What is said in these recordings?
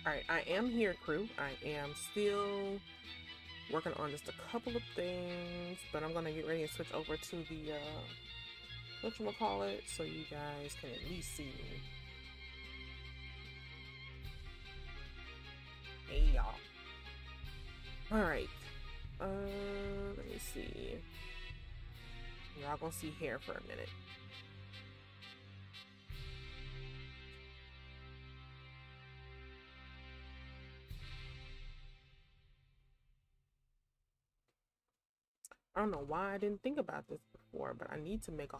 Alright, I am here, crew. I am still working on just a couple of things, but I'm gonna get ready and switch over to the whatchamacallit, so you guys can at least see me. Hey y'all. Alright. Let me see. Y'all gonna see hair for a minute. I don't know why I didn't think about this before, but I need to make a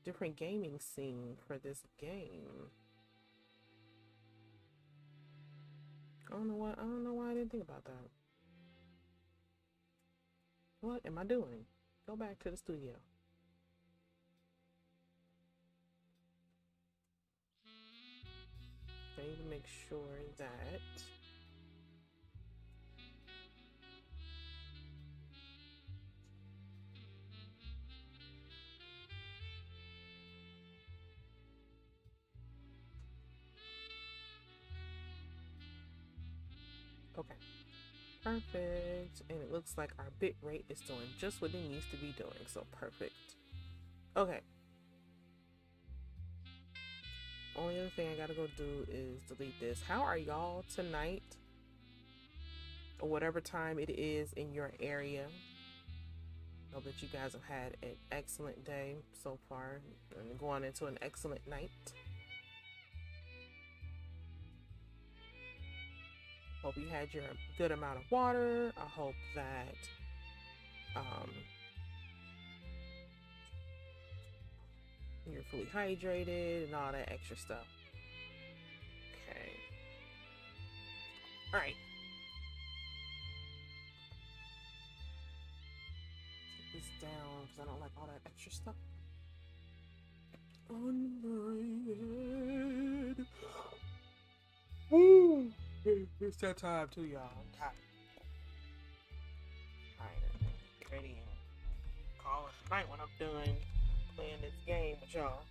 different gaming scene for this game. I don't know why I didn't think about that. What am I doing? Go back to the studio. I need to make sure that okay. Perfect. And it looks like our bit rate is doing just what it needs to be doing. So perfect. Okay. Only other thing I gotta go do is delete this. How are y'all tonight? Or whatever time it is in your area. Hope that you guys have had an excellent day so far and going into an excellent night. Hope you had your good amount of water. I hope that you're fully hydrated and all that extra stuff. Okay. All right. Take this down because I don't like all that extra stuff on my head. Woo! It's that time too, y'all. I'm tired. Get ready and call it tonight when I'm done playing this game with y'all.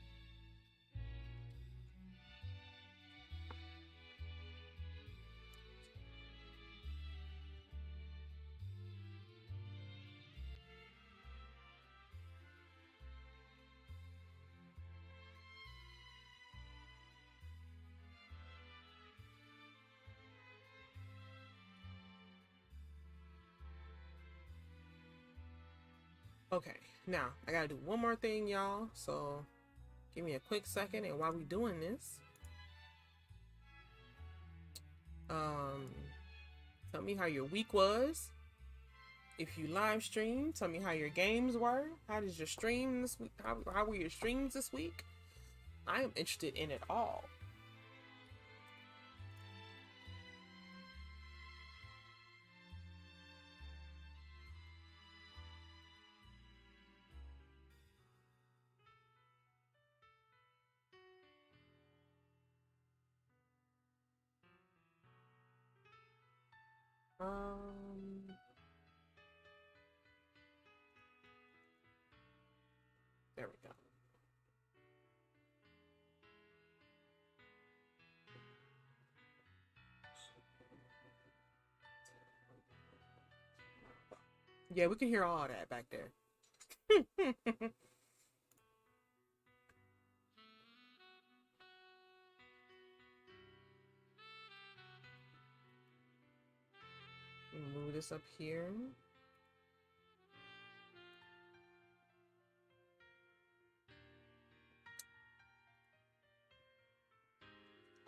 Okay, now I gotta do one more thing, y'all. So give me a quick second, and while we doing this, tell me how your week was. If you live stream, tell me how your games were. How did your stream this week? How were your streams this week? I am interested in it all. There we go. Yeah, we can hear all that back there. Move this up here.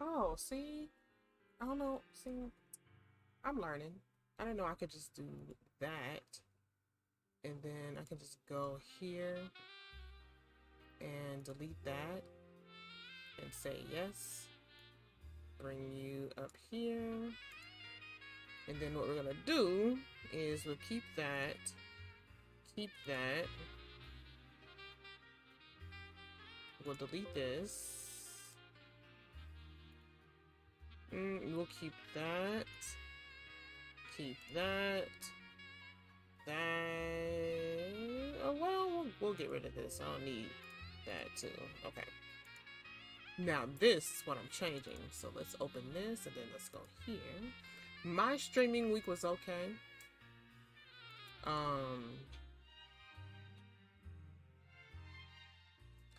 Oh, see? I don't know. See, I'm learning. I didn't know I could just do that. And then I can just go here and delete that and say yes. Bring you up here. And then what we're gonna do is we'll keep that. We'll delete this. We'll keep that. Keep that. Oh, well, we'll get rid of this. I don't need that too. Okay. Now this is what I'm changing. So let's open this and then let's go here. My streaming week was okay. I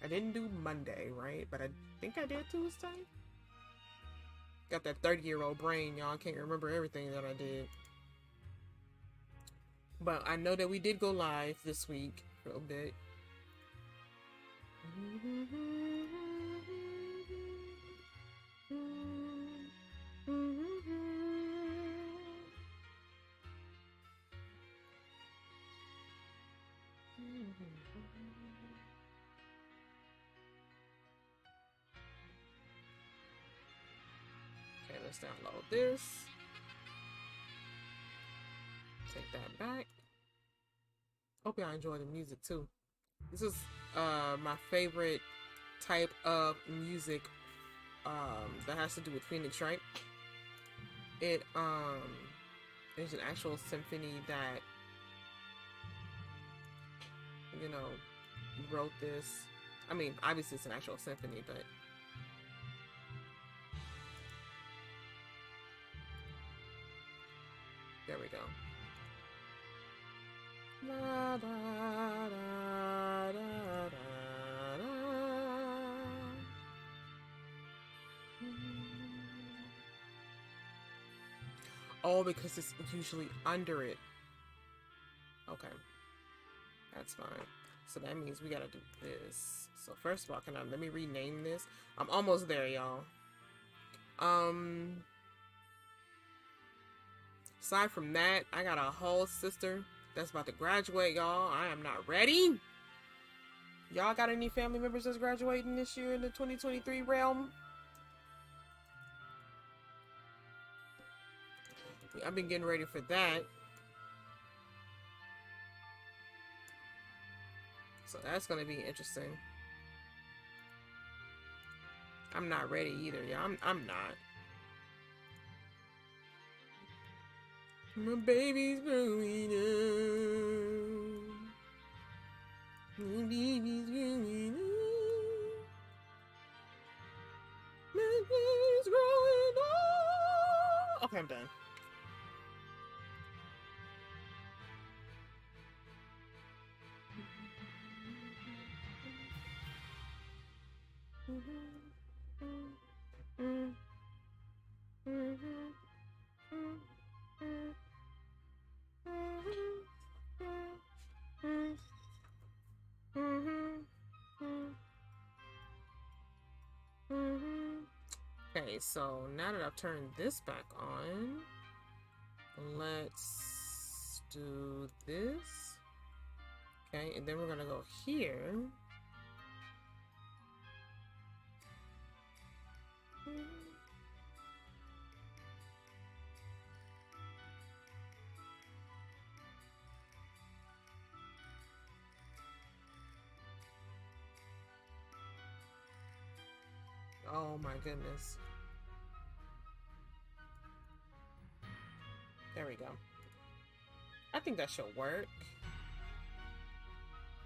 didn't do Monday, right? But I think I did Tuesday. Got that 30-year-old brain, y'all. I can't remember everything that I did. But I know that we did go live this week for a bit. Okay, let's download this. Take that back. Hope y'all enjoy the music too. This is my favorite type of music that has to do with Phoenix Wright. It there's an actual symphony that, you know, wrote this. I mean, obviously it's an actual symphony, but there we go. Da, da, da, da, da. Oh, because it's usually under it. Okay, that's fine. So that means we gotta do this. So first of all, let me rename this? I'm almost there, y'all. Aside from that, I got a whole sister that's about to graduate, y'all. I am not ready. Y'all got any family members that's graduating this year in the 2023 realm? I've been getting ready for that. So that's gonna be interesting. I'm not ready either, y'all. I'm not. My baby's growing up. My baby's growing up. My baby's growing up. Okay, I'm done. Okay, so now that I've turned this back on, let's do this. Okay, and then we're gonna go here. Oh my goodness. There we go. I think that should work.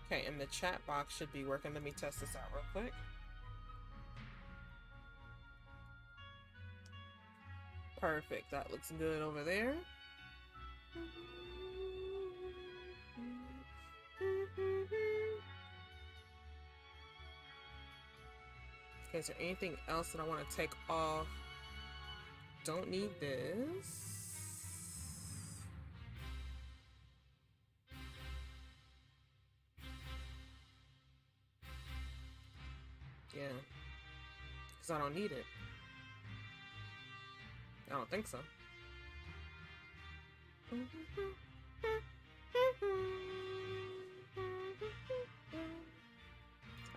Okay, and the chat box should be working. Let me test this out real quick. Perfect. That looks good over there. Okay, is there anything else that I want to take off? Don't need this. Yeah, because I don't need it. I don't think so.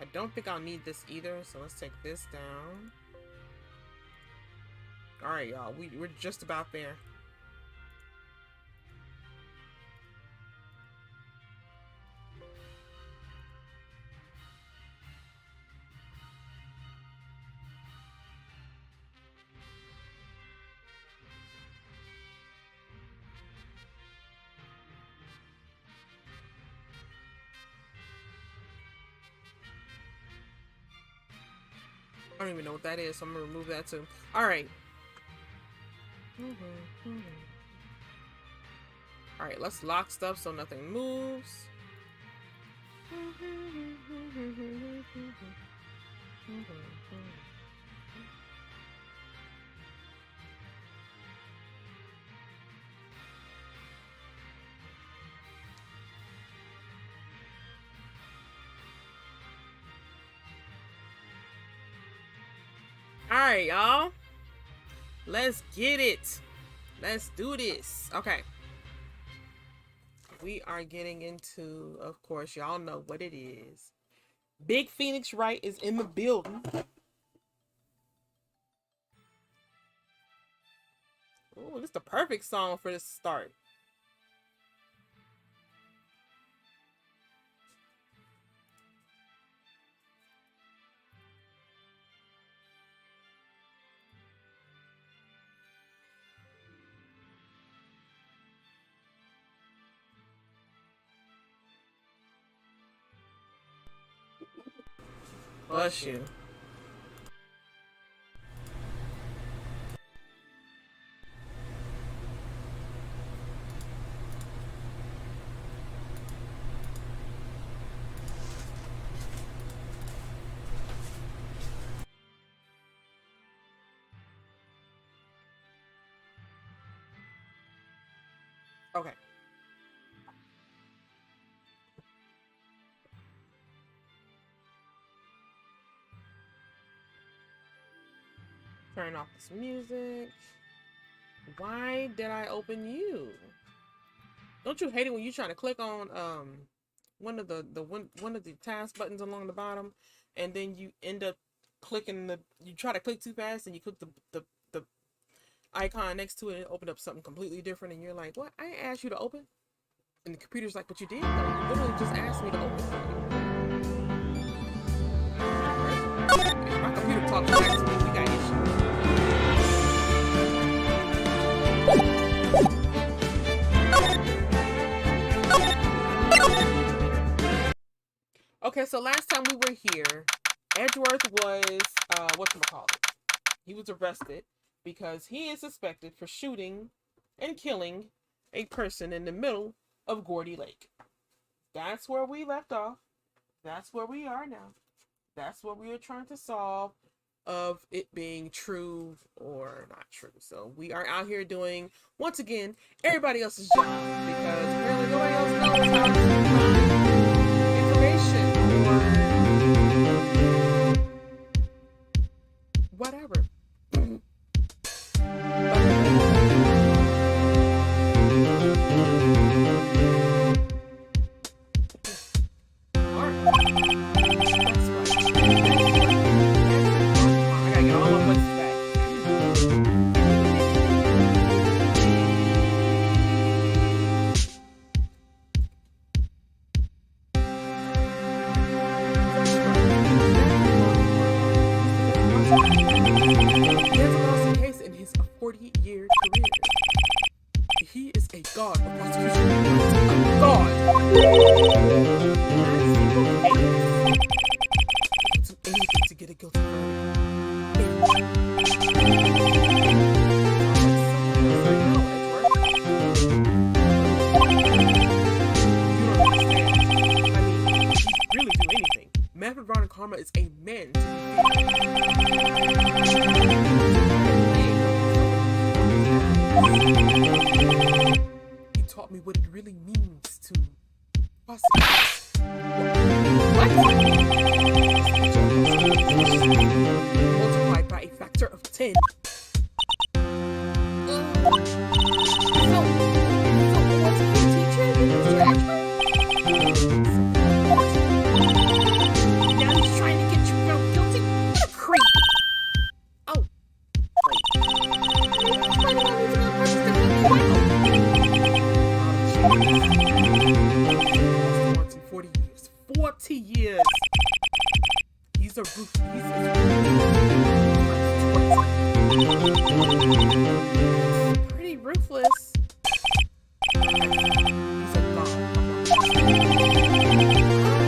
I don't think I'll need this either, so let's take this down. Alright, y'all, we're just about there. I don't even know what that is, so I'm gonna remove that too. All right. All right, let's lock stuff so nothing moves. All right, y'all. Let's get it. Let's do this. Okay. We are getting into, of course, y'all know what it is. Big Phoenix Wright is in the building. Oh, this is the perfect song for this start. Bless you. Okay. Turn off this music. Why did I open you? Don't you hate it when you try to click on one of the task buttons along the bottom, and then you end up clicking you try to click too fast and you click the icon next to it and open up something completely different, and you're like, what? I asked you to open? And the computer's like, but you did though. You literally just asked me to open. If my computer talks back to me, we got issues. Okay, so last time we were here, Edgeworth was, whatchamacallit? He was arrested because he is suspected for shooting and killing a person in the middle of Gordy Lake. That's where we left off. That's where we are now. That's what we are trying to solve, of it being true or not true. So we are out here doing, once again, everybody else's job, because apparently nobody else knows how to find information or whatever. Is a man. He taught me what it really means to prosecute. What? Multiplied by a factor of 10. So what's a teacher? Pretty ruthless. He's a god. I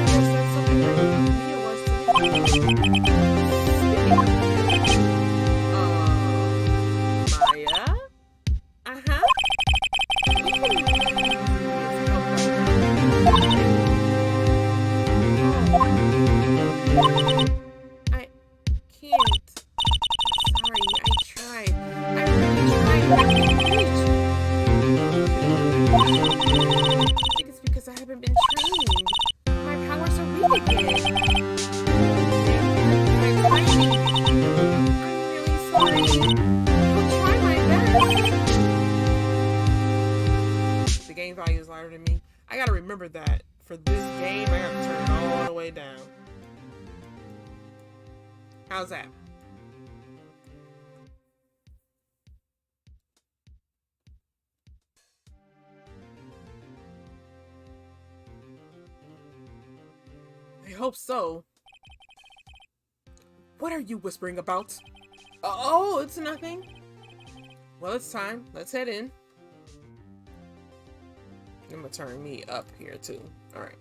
guess that's something that Kiyo was to me. I'll try my best. The game value is louder than me. I gotta remember that. For this game, I gotta turn it all the way down. How's that? I hope so. What are you whispering about? Oh, it's nothing. Well, it's time. Let's head in. I'm gonna turn me up here too. All right.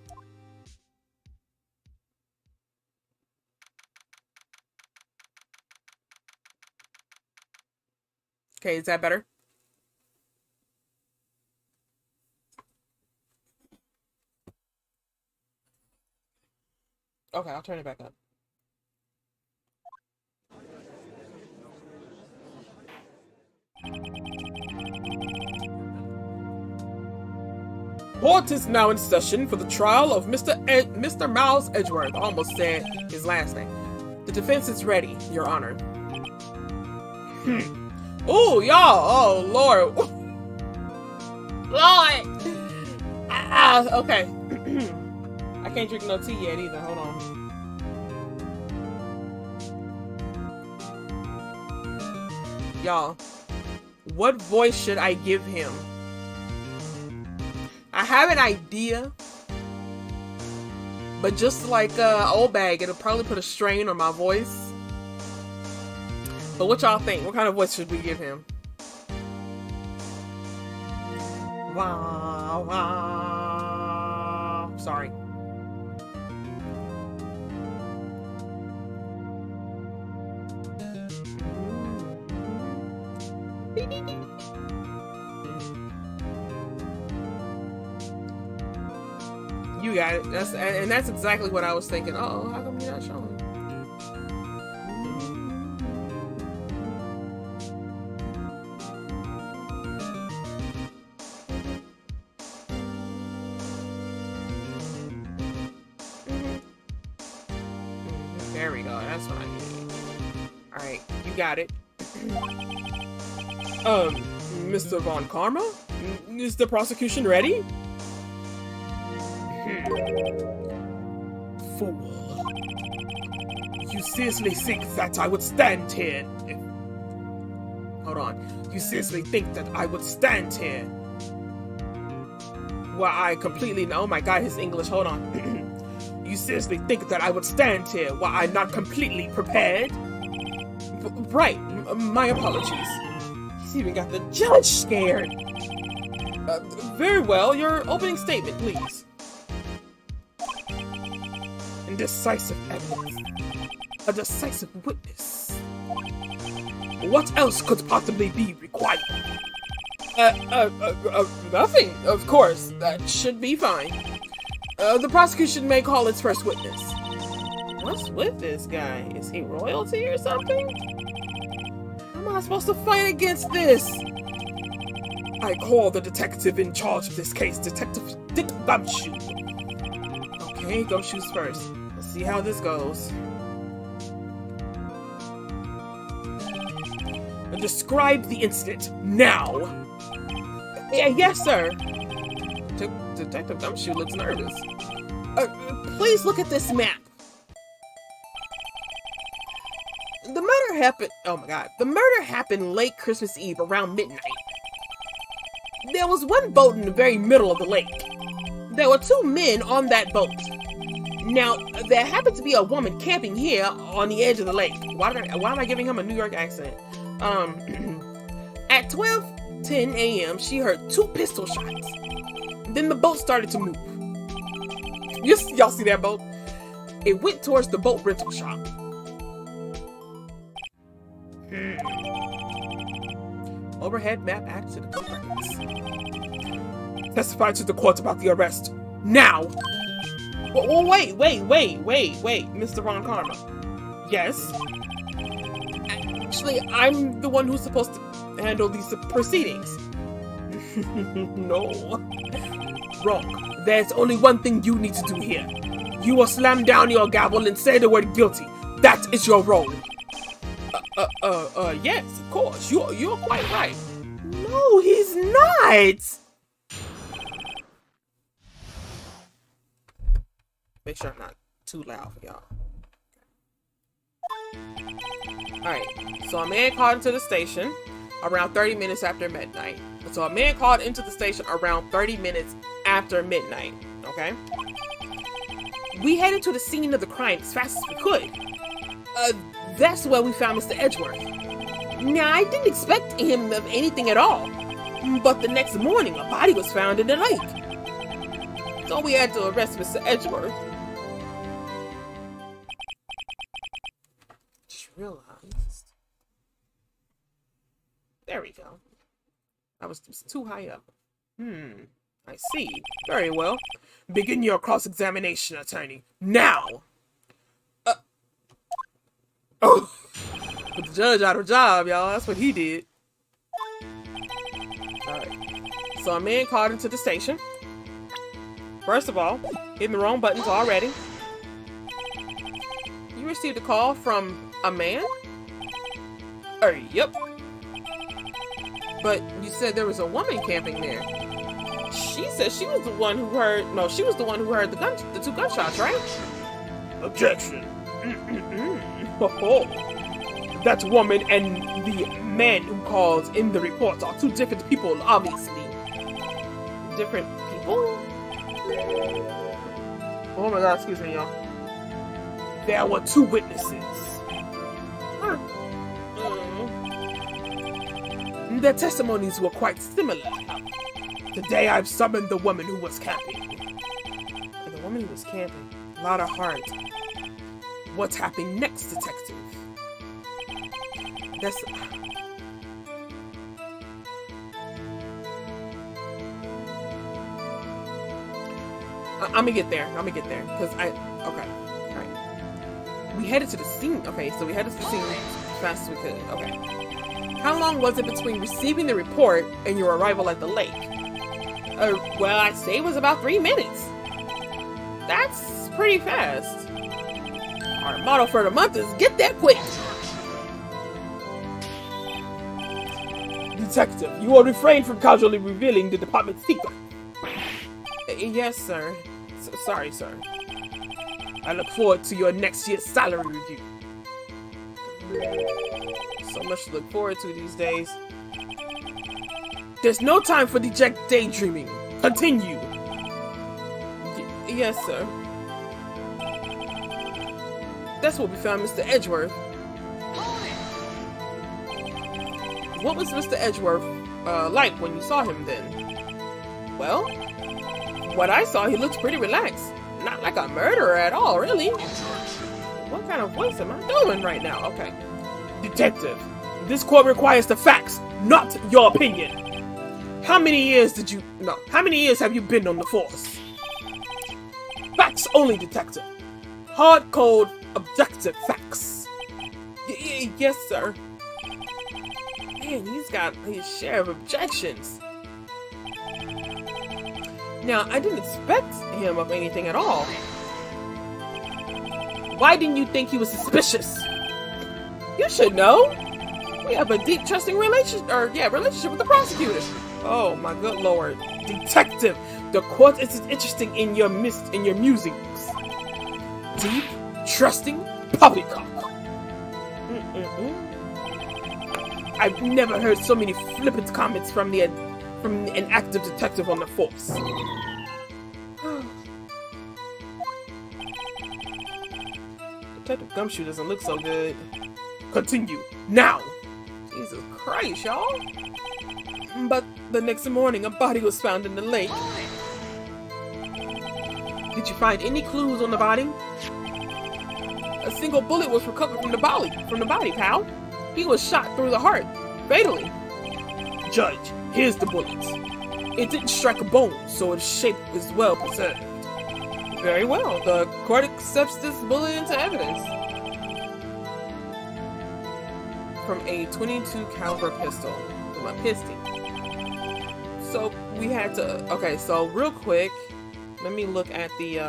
Okay, is that better? Okay, I'll turn it back up. Court is now in session for the trial of Mr. Miles Edgeworth. I almost said his last name. The defense is ready, Your Honor. Oh, y'all! Oh, Lord! Lord! Okay. I can't drink no tea yet either. Hold on. Y'all, what voice should I give him? I have an idea, but just like old bag, it'll probably put a strain on my voice. But what y'all think? What kind of voice should we give him? Wow, wow. Sorry. You got it. That's exactly what I was thinking. Oh, how come you're not showing? There we go. That's what I need. All right, you got it. Mr. Von Karma, is the prosecution ready? Fool. You seriously think that I would stand here? Hold on. You seriously think that I would stand here? Well, I completely... Oh my god, his English. Hold on. You seriously think that I would stand here while I'm not completely prepared? Right. My apologies. He's even got the judge scared. Very well. Your opening statement, please. Decisive evidence. A decisive witness. What else could possibly be required? Nothing, of course. That should be fine. The prosecution may call its first witness. What's with this guy? Is he royalty or something? How am I supposed to fight against this? I call the detective in charge of this case, Detective Dick Gumshoe. Okay, Gumshoe's first. See how this goes. Describe the incident now. Yes, sir. Detective Gumshoe looks nervous. Please look at this map. The murder happened. Oh my god. The murder happened late Christmas Eve around midnight. There was one boat in the very middle of the lake. There were two men on that boat. Now, there happened to be a woman camping here on the edge of the lake. Why am I giving him a New York accent? At 12:10 a.m., she heard two pistol shots. Then the boat started to move. Y'all see that boat? It went towards the boat rental shop. Overhead map added to the court records. Testify to the court about the arrest. Now! Oh, wait, Mr. Von Karma. Yes? Actually, I'm the one who's supposed to handle these proceedings. No. Wrong. There's only one thing you need to do here. You will slam down your gavel and say the word guilty. That is your role. Yes, of course. You're quite right. No, he's not. Make sure I'm not too loud for y'all. Alright, so a man called into the station around 30 minutes after midnight. So a man called into the station around 30 minutes after midnight, okay? We headed to the scene of the crime as fast as we could. That's where we found Mr. Edgeworth. Now, I didn't expect him of anything at all, but the next morning a body was found in the lake. So we had to arrest Mr. Edgeworth. Just realized. There we go. I was too high up. I see. Very well. Begin your cross-examination, attorney. Now! Oh! Put the judge out of job, y'all. That's what he did. Alright. So a man called into the station. First of all, hitting the wrong buttons already. You received a call from a man? Yep. But you said there was a woman camping there. She said she was the one who heard... No, she was the one who heard the two gunshots, right? Objection. That woman and the man who called in the report are two different people, obviously. Different people? Oh my god, excuse me, y'all. There were two witnesses. Their testimonies were quite similar. Today I've summoned the woman who was camping. And the woman who was camping? A lot of heart. What's happening next, detective? That's... I'm gonna get there. Because okay. Alright. We headed to the scene. Okay, so we headed to the scene as fast as we could. Okay. How long was it between receiving the report and your arrival at the lake? Well, I'd say it was about 3 minutes. That's pretty fast. Our motto for the month is get there quick. Detective, you will refrain from casually revealing the department's secret. Yes, sir. Sorry, sir. I look forward to your next year's salary review. So much to look forward to these days. There's no time for dejected daydreaming. Continue. Yes, sir. That's what we found Mr. Edgeworth. What was Mr. Edgeworth like when you saw him then? Well, what I saw, he looked pretty relaxed. Not like a murderer at all, really. What kind of voice am I doing right now? Okay. Detective, this court requires the facts, not your opinion. How many years have you been on the force? Facts only, detective. Hard, cold, objective facts. Yes, sir. Man, he's got his share of objections. Now, I didn't expect him of anything at all. Why didn't you think he was suspicious? You should know. We have a deep, trusting relationship with the prosecutor. Oh my good lord, detective! The court is interesting in your musings. Deep, trusting, poppycock. I've never heard so many flippant comments from an active detective on the force. Detective Gumshoe doesn't look so good. Continue now. Jesus Christ, y'all. But the next morning, a body was found in the lake. Did you find any clues on the body? A single bullet was recovered from the body, pal. He was shot through the heart, fatally. Judge, here's the bullet. It didn't strike a bone, so its shape is well preserved. Very well. The court accepts this bullet into evidence. From a .22 caliber pistol. From a pistol. So we had to. Okay, so real quick, let me look at the.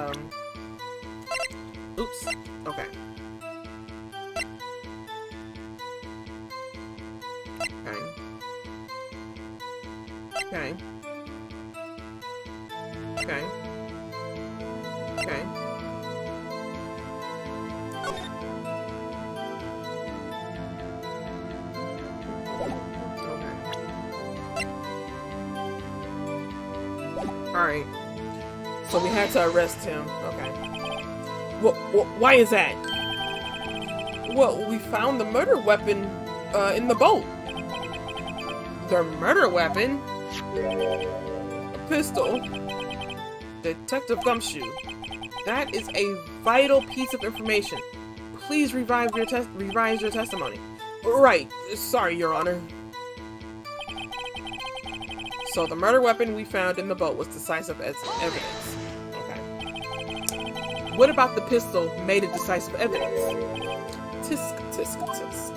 Oops. Okay. Okay. Okay. Okay. Alright. So we had to arrest him. Okay. Why is that? Well, we found the murder weapon in the boat. The murder weapon? A pistol. Detective Gumshoe. That is a vital piece of information. Please revise your testimony. Right. Sorry, Your Honor. So the murder weapon we found in the boat was decisive as evidence. Okay. What about the pistol made it decisive evidence? Tisk, tisk, tisk.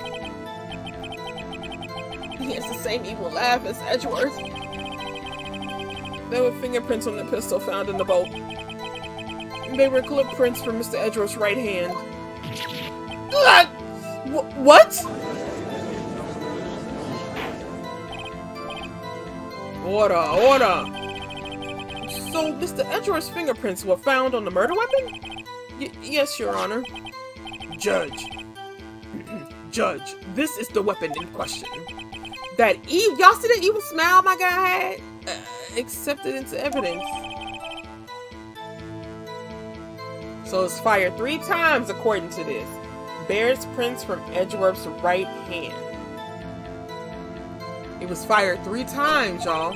He has the same evil laugh as Edgeworth. There were fingerprints on the pistol found in the boat. They were clip prints from Mr. Edgeworth's right hand. What? Order! So, Mr. Edgeworth's fingerprints were found on the murder weapon? Yes, Your Honor. Judge. Judge, this is the weapon in question. That y'all see that evil smile my guy had? Accepted into evidence. So it's fired 3 times according to this. Bears prints from Edgeworth's right hand. It was fired 3 times, y'all.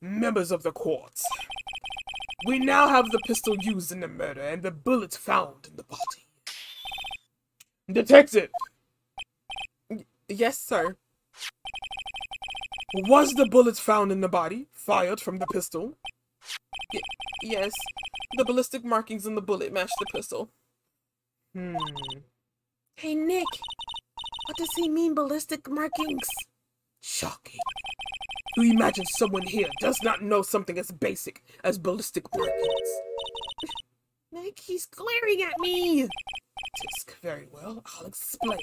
Members of the court. We now have the pistol used in the murder and the bullets found in the body. Detective! Yes, sir. Was the bullets found in the body fired from the pistol? Yes. The ballistic markings on the bullet match the pistol. Hey, Nick. What does he mean, ballistic markings? Shocking. You imagine someone here does not know something as basic as ballistic markings. Nick, he's glaring at me. Tisk, very well, I'll explain.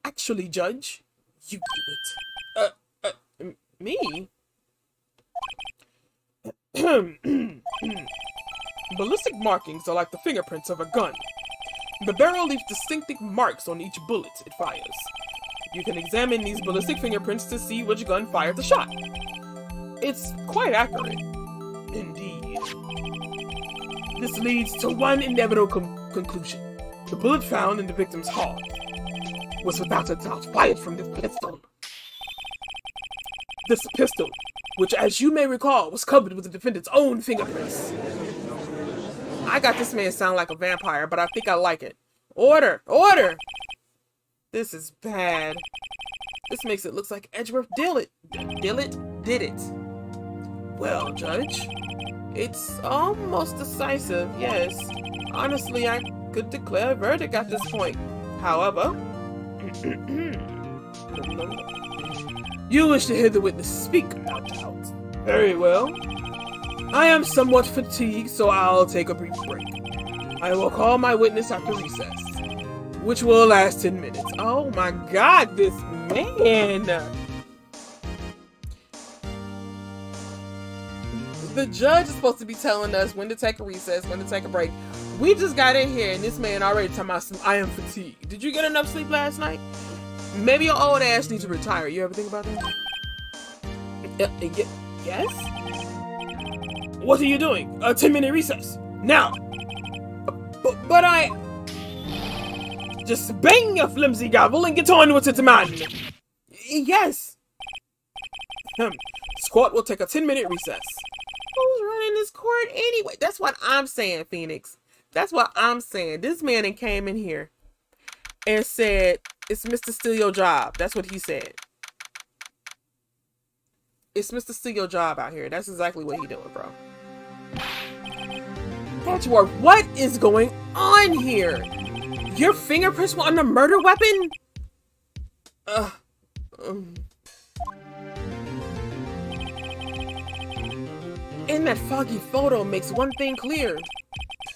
Actually, Judge, you do it. Me? Ballistic markings are like the fingerprints of a gun. The barrel leaves distinctive marks on each bullet it fires. You can examine these ballistic fingerprints to see which gun fired the shot. It's quite accurate. Indeed. This leads to one inevitable conclusion. The bullet found in the victim's heart was without a doubt fired from this pistol. This pistol, which as you may recall, was covered with the defendant's own fingerprints. I got this man sound like a vampire, but I think I like it. Order! Order! This is bad. This makes it look like Edgeworth did it. Well, Judge, it's almost decisive, yes. Honestly, I could declare a verdict at this point. However, you wish to hear the witness speak, no doubt. Very well. I am somewhat fatigued, so I'll take a brief break. I will call my witness after recess, which will last 10 minutes. Oh my God, this man! The judge is supposed to be telling us when to take a recess, when to take a break. We just got in here and this man already talking about I am fatigued. Did you get enough sleep last night? Maybe your old ass needs to retire. You ever think about that? Yes? What are you doing? A 10-minute recess. Now! But I... Just bang your flimsy gavel and get on with it, man! Yes! This court will take a 10-minute recess. Who's running this court anyway? That's what I'm saying, Phoenix. That's what I'm saying. This man came in here and said, it's Mr. Steal Your Job. That's what he said. It's Mr. Steal Your Job out here. That's exactly what he doing, bro. Edgeworth, what is going on here? Your fingerprints were on the murder weapon? And that foggy photo makes one thing clear.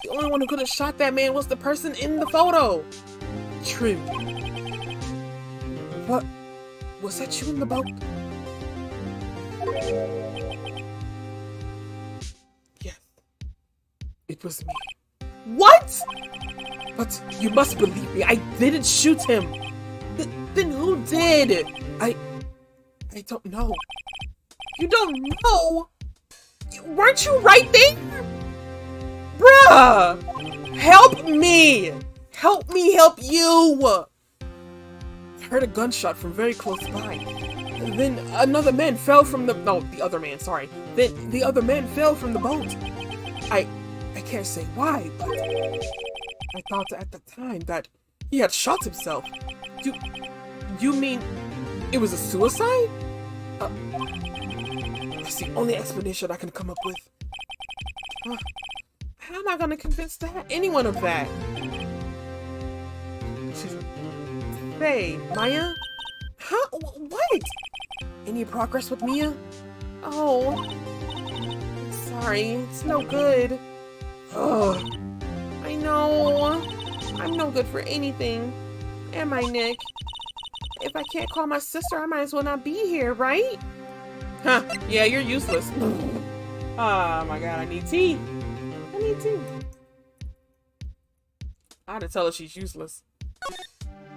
The only one who could have shot that man was the person in the photo. True. What? Was that you in the boat? Yes, it was me. What? But you must believe me, I didn't shoot him. Then who did? I don't know. You don't know? Weren't you right there? Bruh! Help me! Help me help you! I heard a gunshot from very close by. Then another man fell from the... No, the other man, sorry. Then the other man fell from the boat. I can't say why, but I thought at the time that he had shot himself. You mean it was a suicide? That's the only explanation I can come up with. How am I gonna convince anyone of that? Hey, Maya? Huh? What? Any progress with Mia? Oh, sorry, it's no good. Ugh. I know. I'm no good for anything. Am I, Nick? If I can't call my sister, I might as well not be here, right? Huh, yeah, you're useless. Oh my god, I need tea. I need tea. I had to tell her she's useless.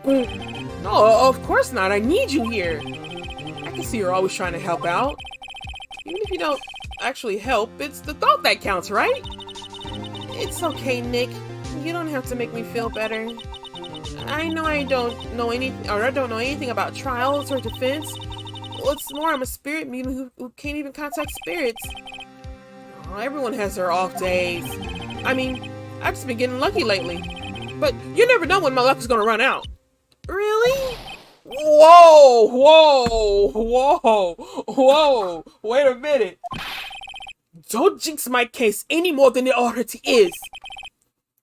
No, of course not. I need you here. I can see you're always trying to help out. Even if you don't actually help, it's the thought that counts, right? It's okay, Nick. You don't have to make me feel better. I know I don't know anything about trials or defense. What's more, I'm a spirit medium who can't even contact spirits. Oh, everyone has their off days. I mean, I've just been getting lucky lately. But you never know when my luck is gonna run out. Really? Whoa! Whoa! Whoa! Whoa! Wait a minute. Don't jinx my case any more than it already is.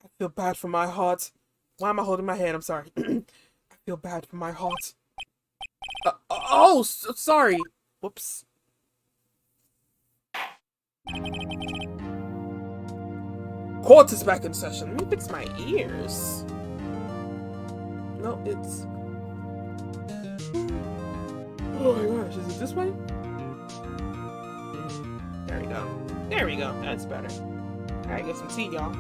I feel bad for my heart. Why am I holding my head? I'm sorry. I feel bad for my heart. Sorry. Whoops. Court is back in session. Let me fix my ears. No, it's... Oh my gosh, is it this way? There we go. There we go. That's better. I gotta get some tea, y'all.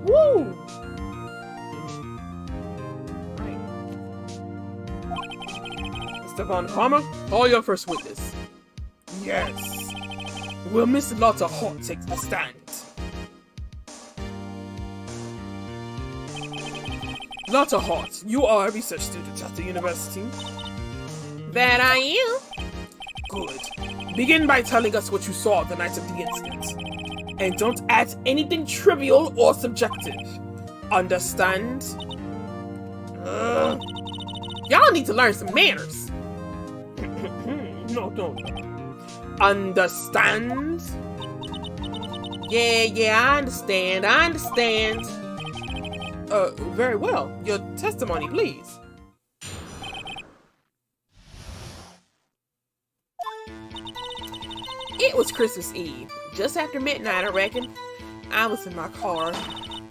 Woo! Right. Stefan Palmer, call your first witness. Yes. Will Miss Lotta Hart take the stand? Lotta Hart, you are a research student at the university. That I am. Good. Begin by telling us what you saw the night of the incident. And don't add anything trivial or subjective. Understand? Y'all need to learn some manners. No. Understand? Yeah, I understand. Very well. Your testimony, please. It was Christmas Eve, just after midnight, I reckon. I was in my car.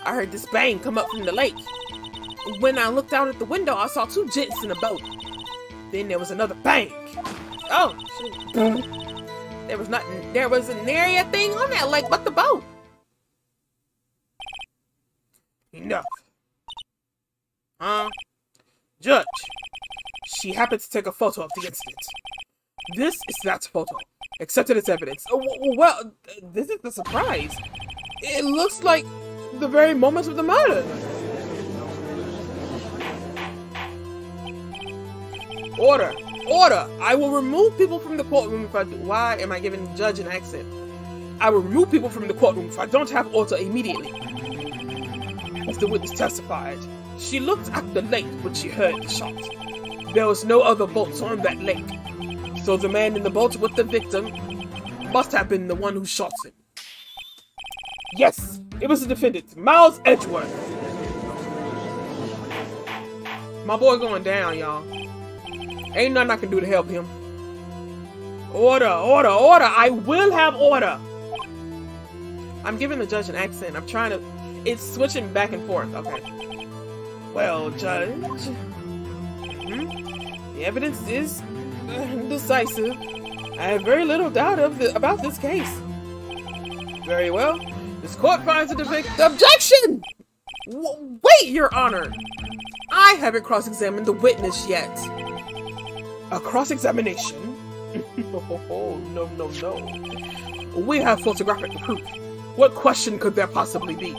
I heard this bang come up from the lake. When I looked out at the window, I saw two gents in a boat. Then there was another bang. Oh, shit. There wasn't nary a thing on that lake but the boat. Enough. Judge, she happened to take a photo of the incident. This is that photo. Accepted as evidence. Well, this is the surprise. It looks like the very moment of the murder. Order! I will remove people from the courtroom if I do. Why am I giving the judge an accent? I will remove people from the courtroom if I don't have order immediately. As the witness testified, she looked at the lake when she heard the shot. There was no other boats on that lake. So the man in the boat with the victim must have been the one who shot him. Yes, it was the defendant, Miles Edgeworth. My boy going down, y'all. Ain't nothing I can do to help him. Order. I will have order. I'm giving the judge an accent. I'm trying to... It's switching back and forth. Okay. Well, Judge. The evidence is decisive. I have very little doubt about this case. Very well. This court finds the objection! Wait, Your Honor! I haven't cross-examined the witness yet. A cross-examination? Oh, no. We have photographic proof. What question could there possibly be?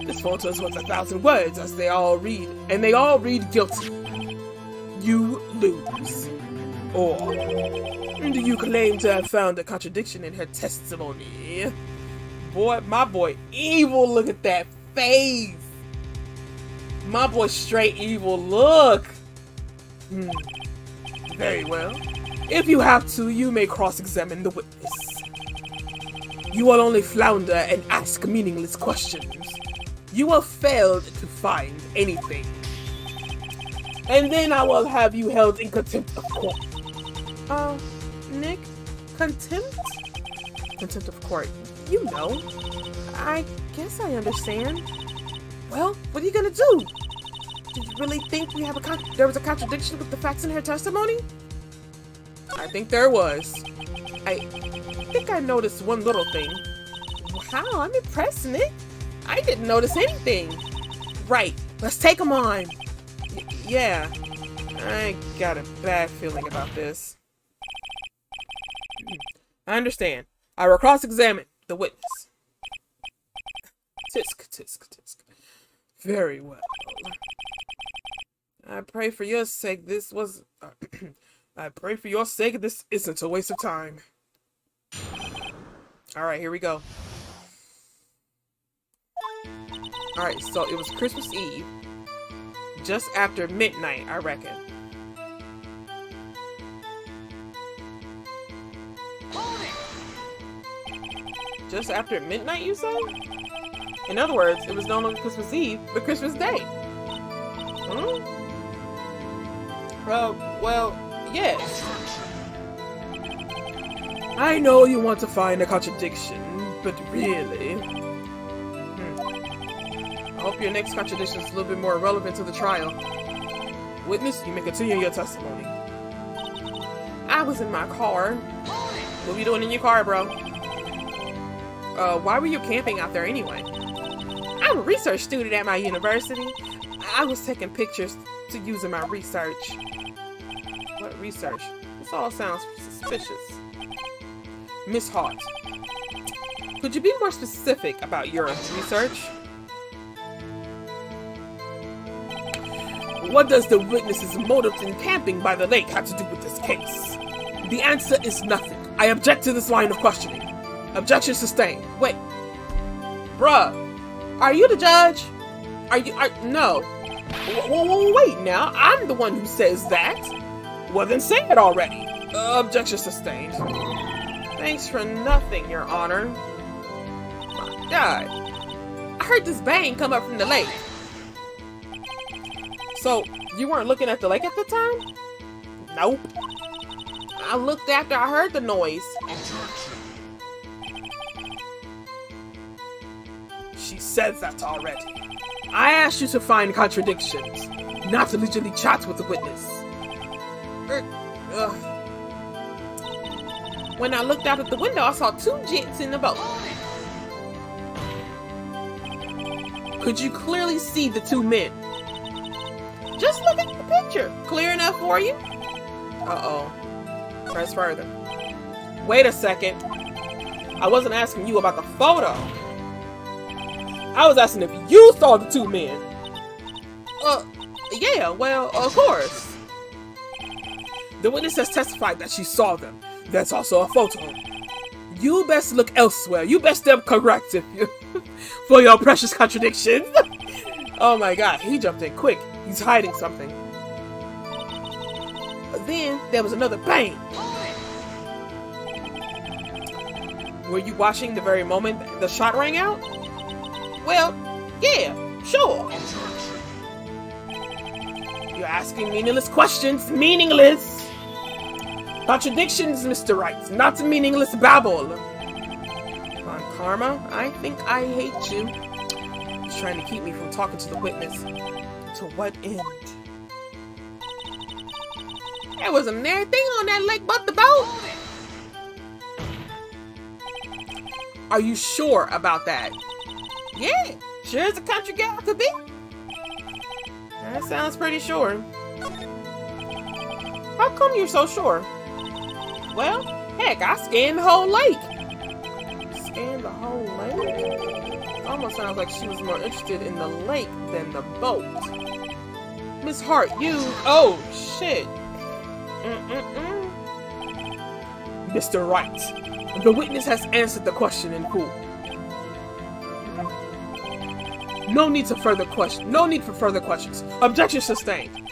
This photo is worth 1,000 words, as they all read, and they all read guilty. You lose. Or do you claim to have found a contradiction in her testimony? Boy, my boy evil, look at that face. My boy straight evil, look. Very well. If you have to, you may cross-examine the witness. You will only flounder and ask meaningless questions. You will fail to find anything. And then I will have you held in contempt of court. Nick? Contempt? Contempt of court. You know. I guess I understand. Well, what are you gonna do? Do you really think we have there was a contradiction with the facts in her testimony? I think there was. I think I noticed one little thing. Wow, I'm impressed, Nick. I didn't notice anything. Right, let's take them on. Yeah, I got a bad feeling about this. I understand. I will cross-examine the witness. Tisk. Very well. I pray for your sake this isn't a waste of time. Alright, here we go. Alright, so it was Christmas Eve. Just after midnight, I reckon. Just after midnight, you say? In other words, it was no longer Christmas Eve, but Christmas Day. Well, yes. I know you want to find a contradiction, but really... I hope your next contradiction is a little bit more relevant to the trial. Witness, you may continue your testimony. I was in my car. What were you doing in your car, bro? Why were you camping out there anyway? I'm a research student at my university. I was taking pictures to use in my research. What research? This all sounds suspicious. Miss Hart, could you be more specific about your research? What does the witness's motive in camping by the lake have to do with this case? The answer is nothing. I object to this line of questioning. Objection sustained. Wait. Bruh. Are you the judge? No. Wait now. I'm the one who says that. Well then say it already. Objection sustained. Thanks for nothing, Your Honor. My God. I heard this bang come up from the lake. So, you weren't looking at the lake at the time? Nope. I looked after I heard the noise. She says that already. I asked you to find contradictions, not to leisurely chat with the witness. When I looked out at the window, I saw two gents in the boat. Could you clearly see the two men? Just look at the picture. Clear enough for you? Uh-oh. Press further. Wait a second. I wasn't asking you about the photo. I was asking if you saw the two men. Yeah, well, of course. The witness has testified that she saw them. That's also a photo. You best look elsewhere. You best step corrective for your precious contradictions. Oh my God, he jumped in quick. He's hiding something. Then there was another bang. Were you watching the very moment the shot rang out? Well, yeah, sure. You're asking meaningless questions. Meaningless! Contradictions, Mr. Wright, not meaningless babble. On Karma, I think I hate you. He's trying to keep me from talking to the witness. To what end? There wasn't anything on that lake but the boat. Are you sure about that? Yeah, sure as a country gal could be. That sounds pretty sure. How come you're so sure? Well, heck, I scanned the whole lake. Scanned the whole lake? Almost sounds like she was more interested in the lake than the boat. Miss Hart, you... Oh, shit. Mr. Wright, the witness has answered the question in full. No need for further questions. Objection sustained.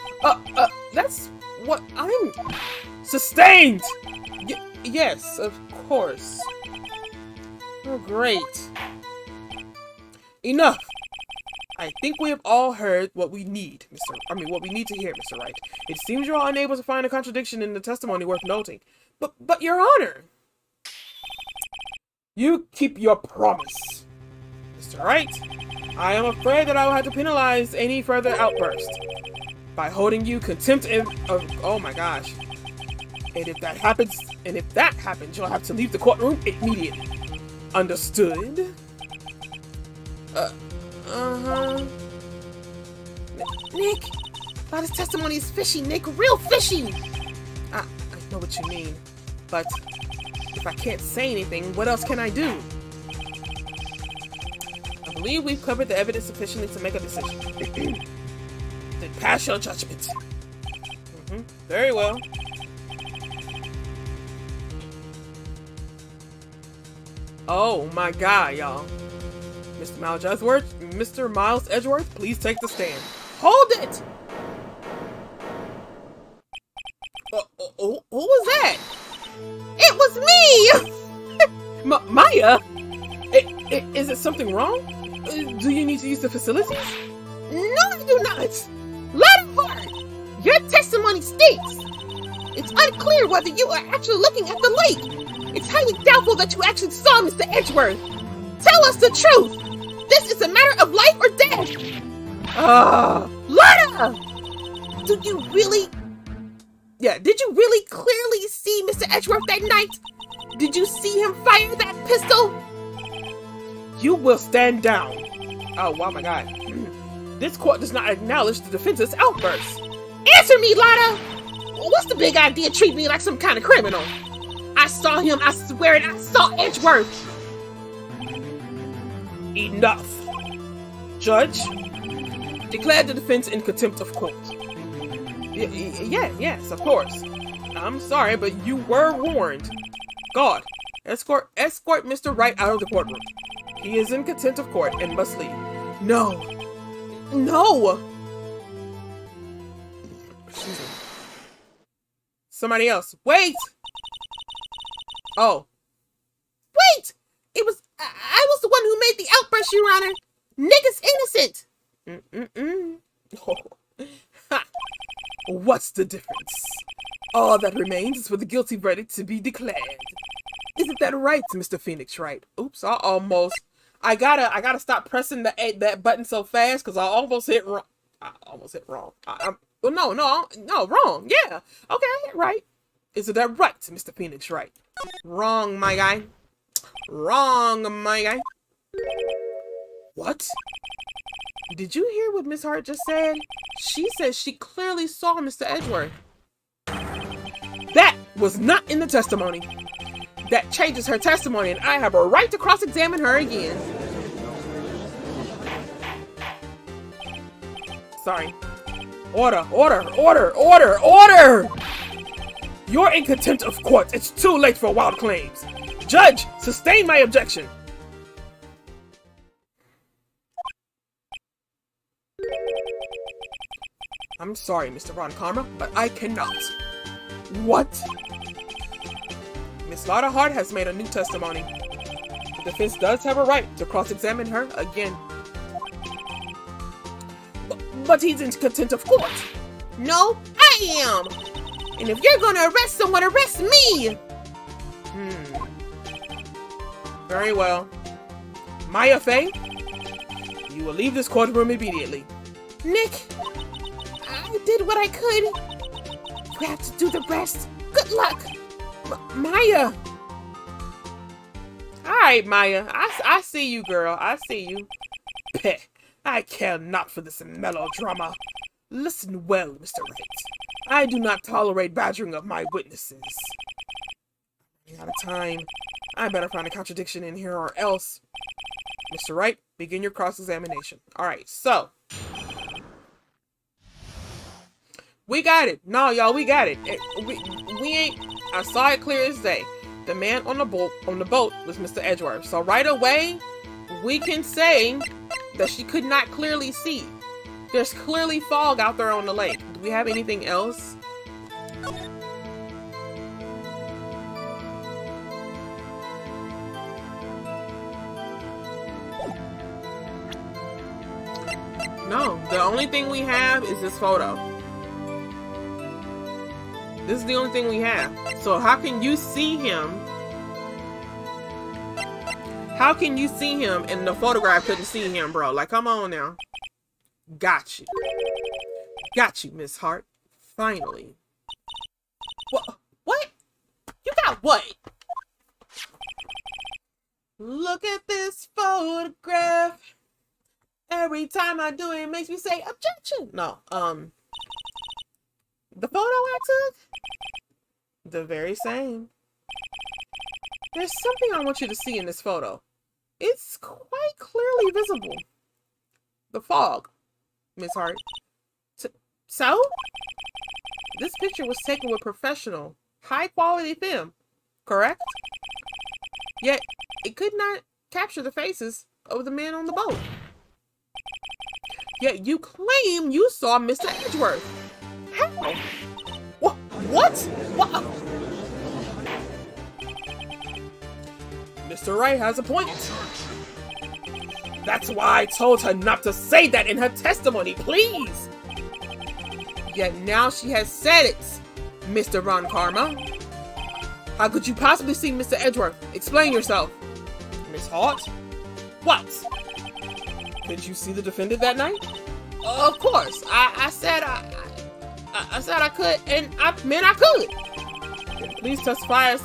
That's what I'm... Sustained! Yes, of course. Oh, great. Enough! I think we have all heard what we need, what we need to hear, Mr. Wright. It seems you're unable to find a contradiction in the testimony worth noting. But, Your Honor! You keep your promise. Mr. Wright, I am afraid that I will have to penalize any further outburst by holding you contempt of... Oh my gosh. And if that happens, you'll have to leave the courtroom immediately. Understood? Nick, a lot of testimony is fishy, Nick. Real fishy! I know what you mean. But if I can't say anything, what else can I do? I believe we've covered the evidence sufficiently to make a decision. Then pass your judgment. Very well. Oh my god, y'all. Mr. Miles Edgeworth, please take the stand. Hold it! Who was that? It was me! Maya? Is it something wrong? Do you need to use the facilities? No, I do not! Let it work! Your testimony stinks! It's unclear whether you are actually looking at the lake. It's highly doubtful that you actually saw Mr. Edgeworth. Tell us the truth! This is a matter of life or death! Lana! Did you really clearly see Mr. Edgeworth that night? Did you see him fire that pistol? You will stand down. Oh my god. This court does not acknowledge the defense's outburst. Answer me, Lana! What's the big idea treat me like some kind of criminal? I saw him, I swear it, I saw Edgeworth! Enough! Judge, declare the defense in contempt of court. Yes, of course. I'm sorry, but you were warned. Guard, escort Mr. Wright out of the courtroom. He is in contempt of court and must leave. No! Excuse me. Somebody else. Wait! Oh. Wait! I was the one who made the outburst, Your Honor. Nick is innocent. Ha. What's the difference? All that remains is for the guilty verdict to be declared. Isn't that right, Mr. Phoenix Wright? Oops, I gotta stop pressing that button so fast because I almost hit wrong. No, wrong. Yeah. Okay, I hit right. Isn't that right, Mr. Phoenix Wright? Wrong, my guy. Wrong, my guy. What? Did you hear what Miss Hart just said? She said she clearly saw Mr. Edgeworth. That was not in the testimony. That changes her testimony, and I have a right to cross-examine her again. Sorry. Order! You're in contempt of court. It's too late for wild claims. Judge, sustain my objection. I'm sorry, Mr. Ron Karma, but I cannot. What? Miss Lotta Hart has made a new testimony. The defense does have a right to cross-examine her again. But he's in contempt of court. No, I am. And if you're gonna arrest someone, arrest me. Very well. Maya Faye, you will leave this courtroom immediately. Nick, I did what I could. We have to do the rest. Good luck. Maya. Alright, Maya. I see you, girl. I see you. Peh. I care not for this melodrama. Listen well, Mr. Wright. I do not tolerate badgering of my witnesses. Running out of time. I better find a contradiction in here or else. Mr. Wright, begin your cross-examination. Alright, so. We got it. No, y'all, we got it. We ain't. I saw it clear as day. The man on the boat was Mr. Edgeworth. So right away, we can say that she could not clearly see. There's clearly fog out there on the lake. Do we have anything else? No, the only thing we have is this photo. This is the only thing we have. So how can you see him? How can you see him and the photograph couldn't see him, bro? Like, come on now. Got you. Got you, Miss Hart. Finally. What? You got what? Look at this photograph. Every time I do it, it makes me say objection. No, the photo I took, the very same. There's something I want you to see in this photo. It's quite clearly visible. The fog, Miss Hart. So? This picture was taken with professional, high-quality film, correct? Yet, it could not capture the faces of the men on the boat. Yet you claim you saw Mr. Edgeworth. How? What? Mr. Wright has a point. That's why I told her not to say that in her testimony, please. Yet now she has said it, Mr. Ron Karma. How could you possibly see Mr. Edgeworth? Explain yourself. Miss Hart? What? Did you see the defendant that night? Of course. I said I could, and I meant I could. Then please testify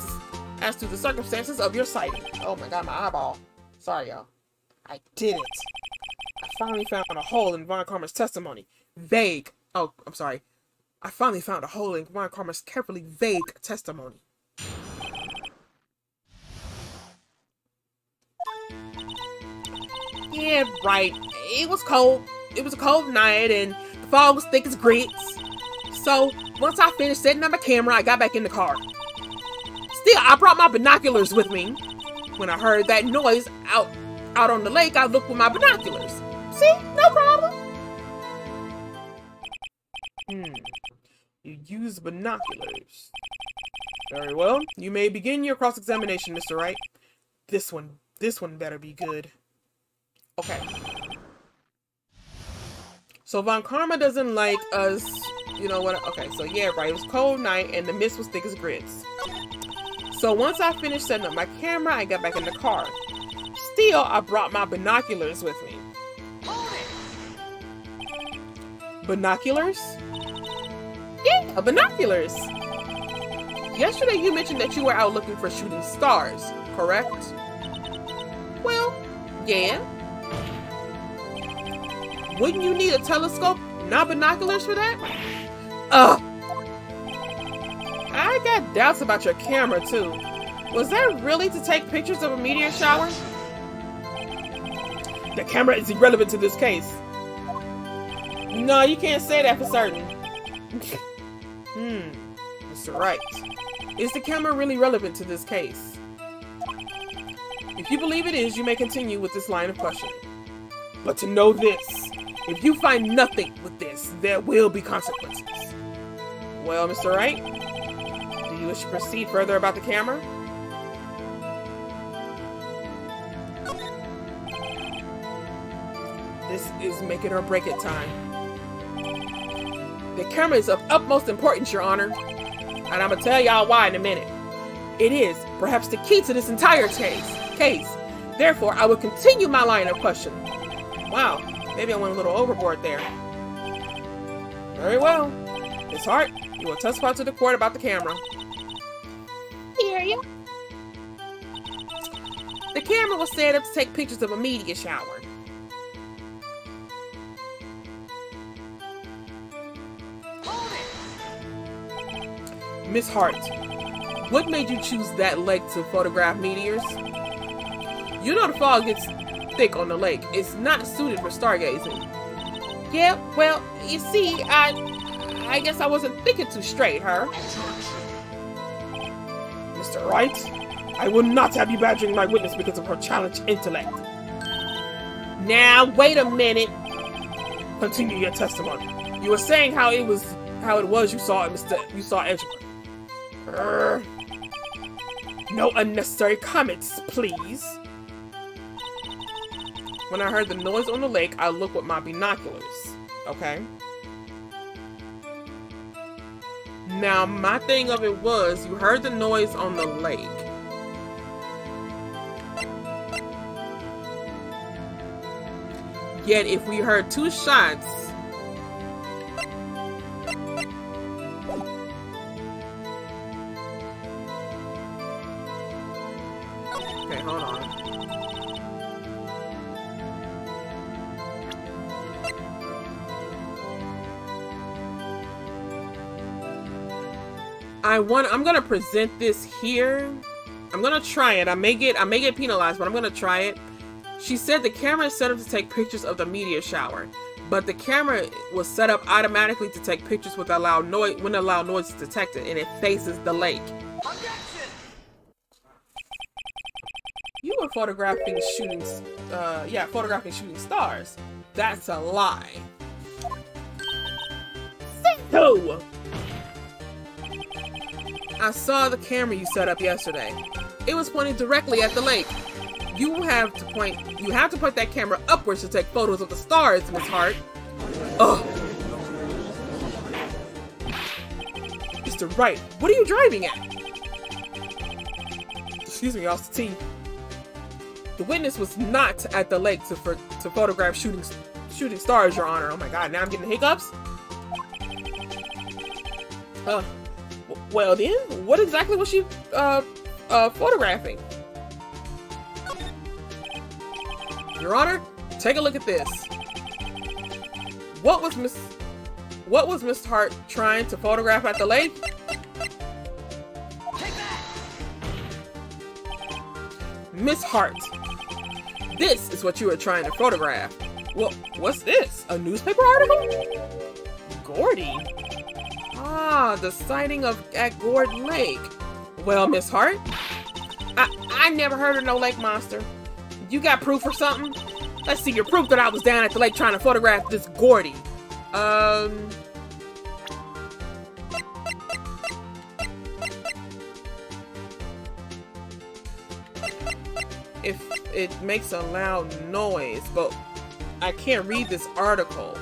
as to the circumstances of your sighting. Oh my god, my eyeball. Sorry, y'all. I did it. I finally found a hole in Von Karma's testimony. Vague. Oh, I'm sorry. I finally found a hole in Von Karma's carefully vague testimony. Yeah, right. It was cold. It was a cold night and the fog was thick as grits. So, once I finished setting up my camera, I got back in the car. Still, I brought my binoculars with me. When I heard that noise out on the lake, I looked with my binoculars. See? No problem. You use binoculars. Very well. You may begin your cross-examination, Mr. Wright. This one better be good. Okay. So Von Karma doesn't like us, you know what? Okay, so yeah, right. It was a cold night and the mist was thick as grits. So once I finished setting up my camera, I got back in the car. Still, I brought my binoculars with me. Binoculars? Yeah, binoculars. Yesterday you mentioned that you were out looking for shooting stars, correct? Well, yeah. Wouldn't you need a telescope, not binoculars for that? I got doubts about your camera too. Was that really to take pictures of a meteor shower? The camera is irrelevant to this case. No, you can't say that for certain. Mr. Wright. Is the camera really relevant to this case? If you believe it is, you may continue with this line of questioning. But to know this, if you find nothing with this, there will be consequences. Well, Mr. Wright, do you wish to proceed further about the camera? This is make it or break it time. The camera is of utmost importance, Your Honor. And I'm gonna tell y'all why in a minute. It is perhaps the key to this entire case. Therefore, I will continue my line of questioning. Wow, maybe I went a little overboard there. Very well. Miss Hart, you will testify to the court about the camera. Hear you. The camera was set up to take pictures of a meteor shower. Miss Hart, what made you choose that lake to photograph meteors? You know the fog gets thick on the lake. It's not suited for stargazing. Yeah, well, you see, I guess I wasn't thinking too straight, huh? Mr. Wright, I will not have you badgering my witness because of her challenged intellect. Now, wait a minute. Continue your testimony. You were saying how it was you saw it, you saw Edgeworth. No unnecessary comments, please. When I heard the noise on the lake, I looked with my binoculars. Okay. Now, my thing of it was, you heard the noise on the lake. Yet, if we heard two shots... Okay, hold on. I'm gonna present this here. I'm gonna try it. I may get penalized, but I'm gonna try it. She said the camera is set up to take pictures of the meteor shower, but the camera was set up automatically to take pictures with a loud noise when a loud noise is detected, and it faces the lake. You were photographing shooting stars. That's a lie. Cinco! I saw the camera you set up yesterday. It was pointing directly at the lake. You have to point that camera upwards to take photos of the stars, Miss Hart. Ugh. Mr. Wright, what are you driving at? Excuse me, Austin T. The witness was not at the lake to photograph shooting stars, Your Honor. Oh my God, now I'm getting hiccups. Well then, what exactly was she photographing? Your Honor, take a look at this. What was Miss Hart trying to photograph at the lake? Miss Hart, this is what you were trying to photograph. Well, what's this? A newspaper article? Gordy. Ah, the sighting at Gord Lake. Well, Miss Hart, I never heard of no lake monster. You got proof or something? Let's see your proof that I was down at the lake trying to photograph this Gordy. If it makes a loud noise, but I can't read this article.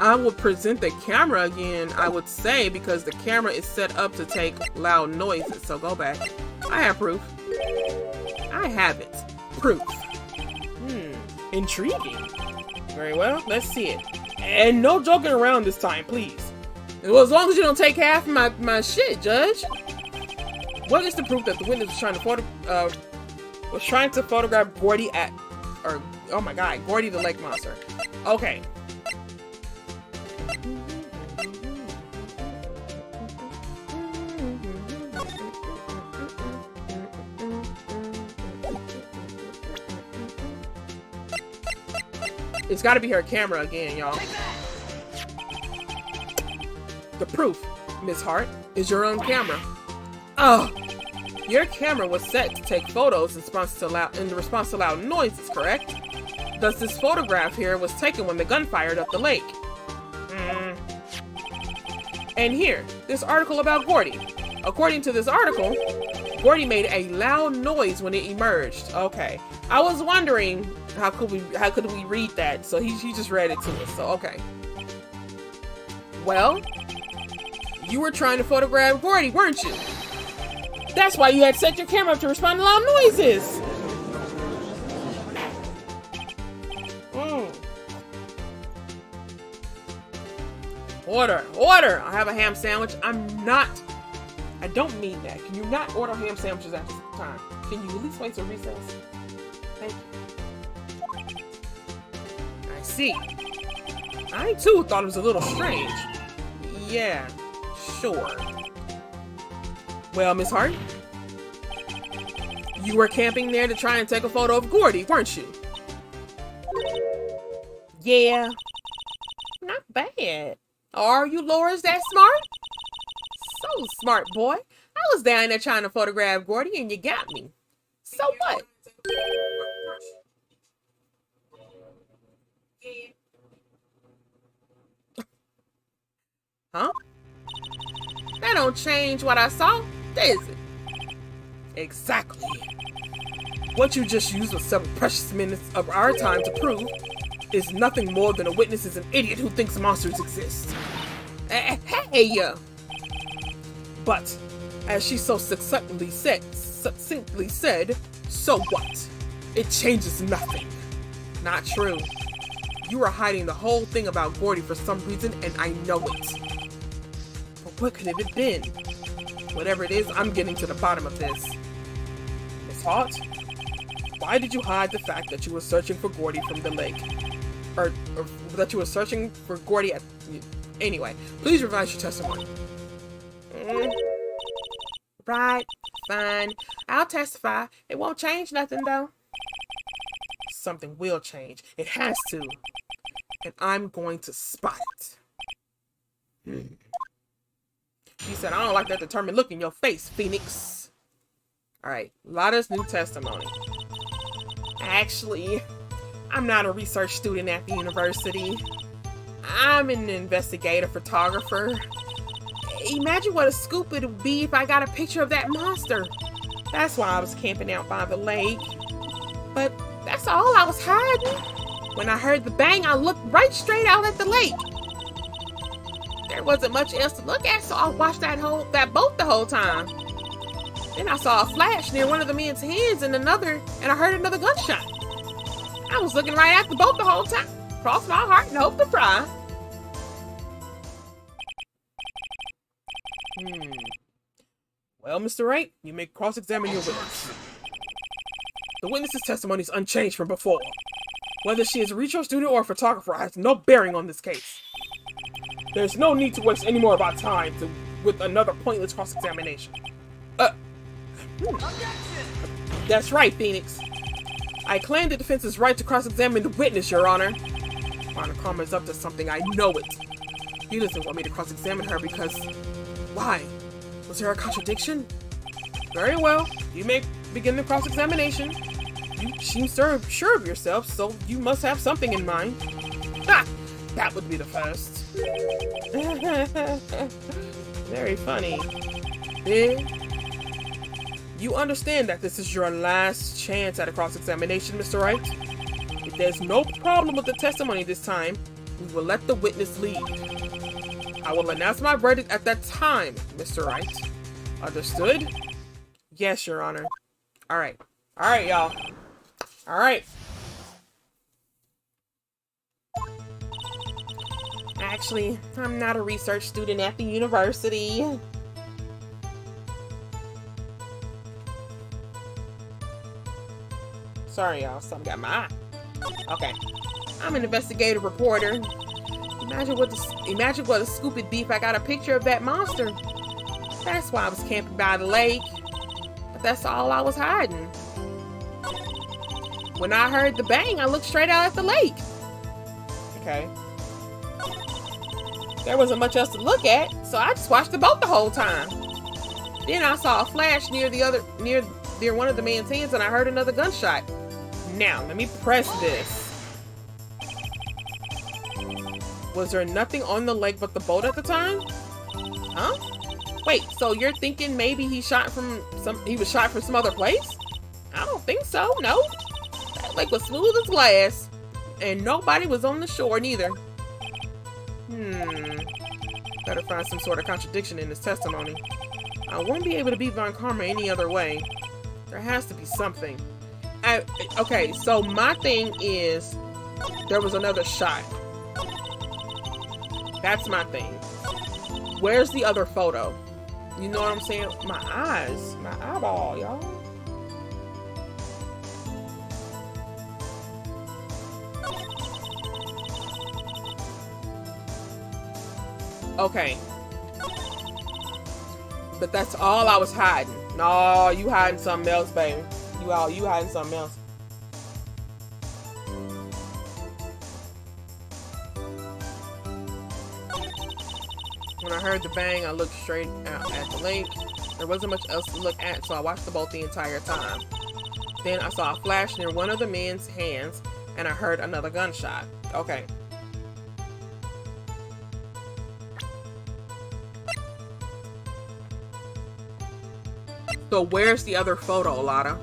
I would present the camera again, I would say, because the camera is set up to take loud noises. So go back. I have proof. I have it. Proof. Intriguing. Very well, let's see it. And no joking around this time, please. Well, as long as you don't take half of my shit, Judge. What is the proof that the witness was trying to photograph Gordy oh my God, Gordy the lake monster. Okay. It's got to be her camera again, y'all. The proof, Miss Hart, is your own camera. Oh, your camera was set to take photos in response to loud noises, correct? Thus, this photograph here was taken when the gun fired up the lake. And here, this article about Gordy. According to this article, Gordy made a loud noise when it emerged. Okay, I was wondering how could we read that? So he just read it to us. So okay. Well, you were trying to photograph Gordy, weren't you? That's why you had set your camera up to respond to loud noises. Order, order! I have a ham sandwich. I don't mean that. Can you not order ham sandwiches at this time? Can you at least wait till recess? Thank you. I see. I too thought it was a little strange. Yeah, sure. Well, Miss Hart, you were camping there to try and take a photo of Gordy, weren't you? Yeah. Not bad. Are you Laura's that smart? So smart, boy. I was down there trying to photograph Gordy and you got me. So what? Huh? That don't change what I saw, does it? Exactly. What you just used with several precious minutes of our time to prove is nothing more than a witness is an idiot who thinks monsters exist. Hey! But, as she so succinctly said, so what? It changes nothing. Not true. You are hiding the whole thing about Gordy for some reason, and I know it. But what could it have been? Whatever it is, I'm getting to the bottom of this. Miss Hart, why did you hide the fact that you were searching for Gordy from the lake? Or that you were searching for Gordy at... Anyway, please revise your testimony. Right, fine. I'll testify. It won't change nothing, though. Something will change. It has to. And I'm going to spot it. He said, I don't like that determined look in your face, Phoenix. Alright, Lotta's new testimony. Actually, I'm not a research student at the university. I'm an investigator photographer. Imagine what a scoop it would be if I got a picture of that monster. That's why I was camping out by the lake. But that's all I was hiding. When I heard the bang, I looked right straight out at the lake. There wasn't much else to look at, so I watched that boat the whole time. Then I saw a flash near one of the men's hands and I heard another gunshot. I was looking right at the boat the whole time. Crossed my heart and hoped to fry. Well, Mr. Wright, you may cross-examine your witness. The witness's testimony is unchanged from before. Whether she is a research student or a photographer has no bearing on this case. There's no need to waste any more of our time with another pointless cross-examination. That's right, Phoenix. I claim the defense's right to cross-examine the witness, Your Honor. Honor Karma is up to something, I know it. He doesn't want me to cross-examine her because... Why? Was there a contradiction? Very well, you may begin the cross-examination. You seem sure of yourself, so you must have something in mind. Ha! That would be the first. Very funny. You understand that this is your last chance at a cross-examination, Mr. Wright? If there's no problem with the testimony this time, we will let the witness leave. I will announce my verdict at that time, Mr. Wright. Understood? Yes, Your Honor. Alright. Alright, y'all. Alright. Actually, I'm not a research student at the university. Sorry, y'all. Something got my eye. Okay. I'm an investigative reporter. Imagine what a scoop it'd be if I got a picture of that monster. That's why I was camping by the lake. But that's all I was hiding. When I heard the bang, I looked straight out at the lake. Okay. There wasn't much else to look at, so I just watched the boat the whole time. Then I saw a flash near one of the man's hands, and I heard another gunshot. Now, let me press this. Was there nothing on the lake but the boat at the time? Huh? Wait, so you're thinking maybe he was shot from some other place? I don't think so, no. That lake was smooth as glass. And nobody was on the shore neither. Better find some sort of contradiction in his testimony. I won't be able to beat Von Karma any other way. There has to be something. Okay, so my thing is, there was another shot. That's my thing. Where's the other photo? You know what I'm saying? My eyes, my eyeball, y'all. Okay. But that's all I was hiding. No, you hiding something else, baby. You hiding something else. When I heard the bang, I looked straight out at the lake. There wasn't much else to look at, so I watched the boat the entire time. Then I saw a flash near one of the men's hands, and I heard another gunshot. Okay. So where's the other photo, Lotta?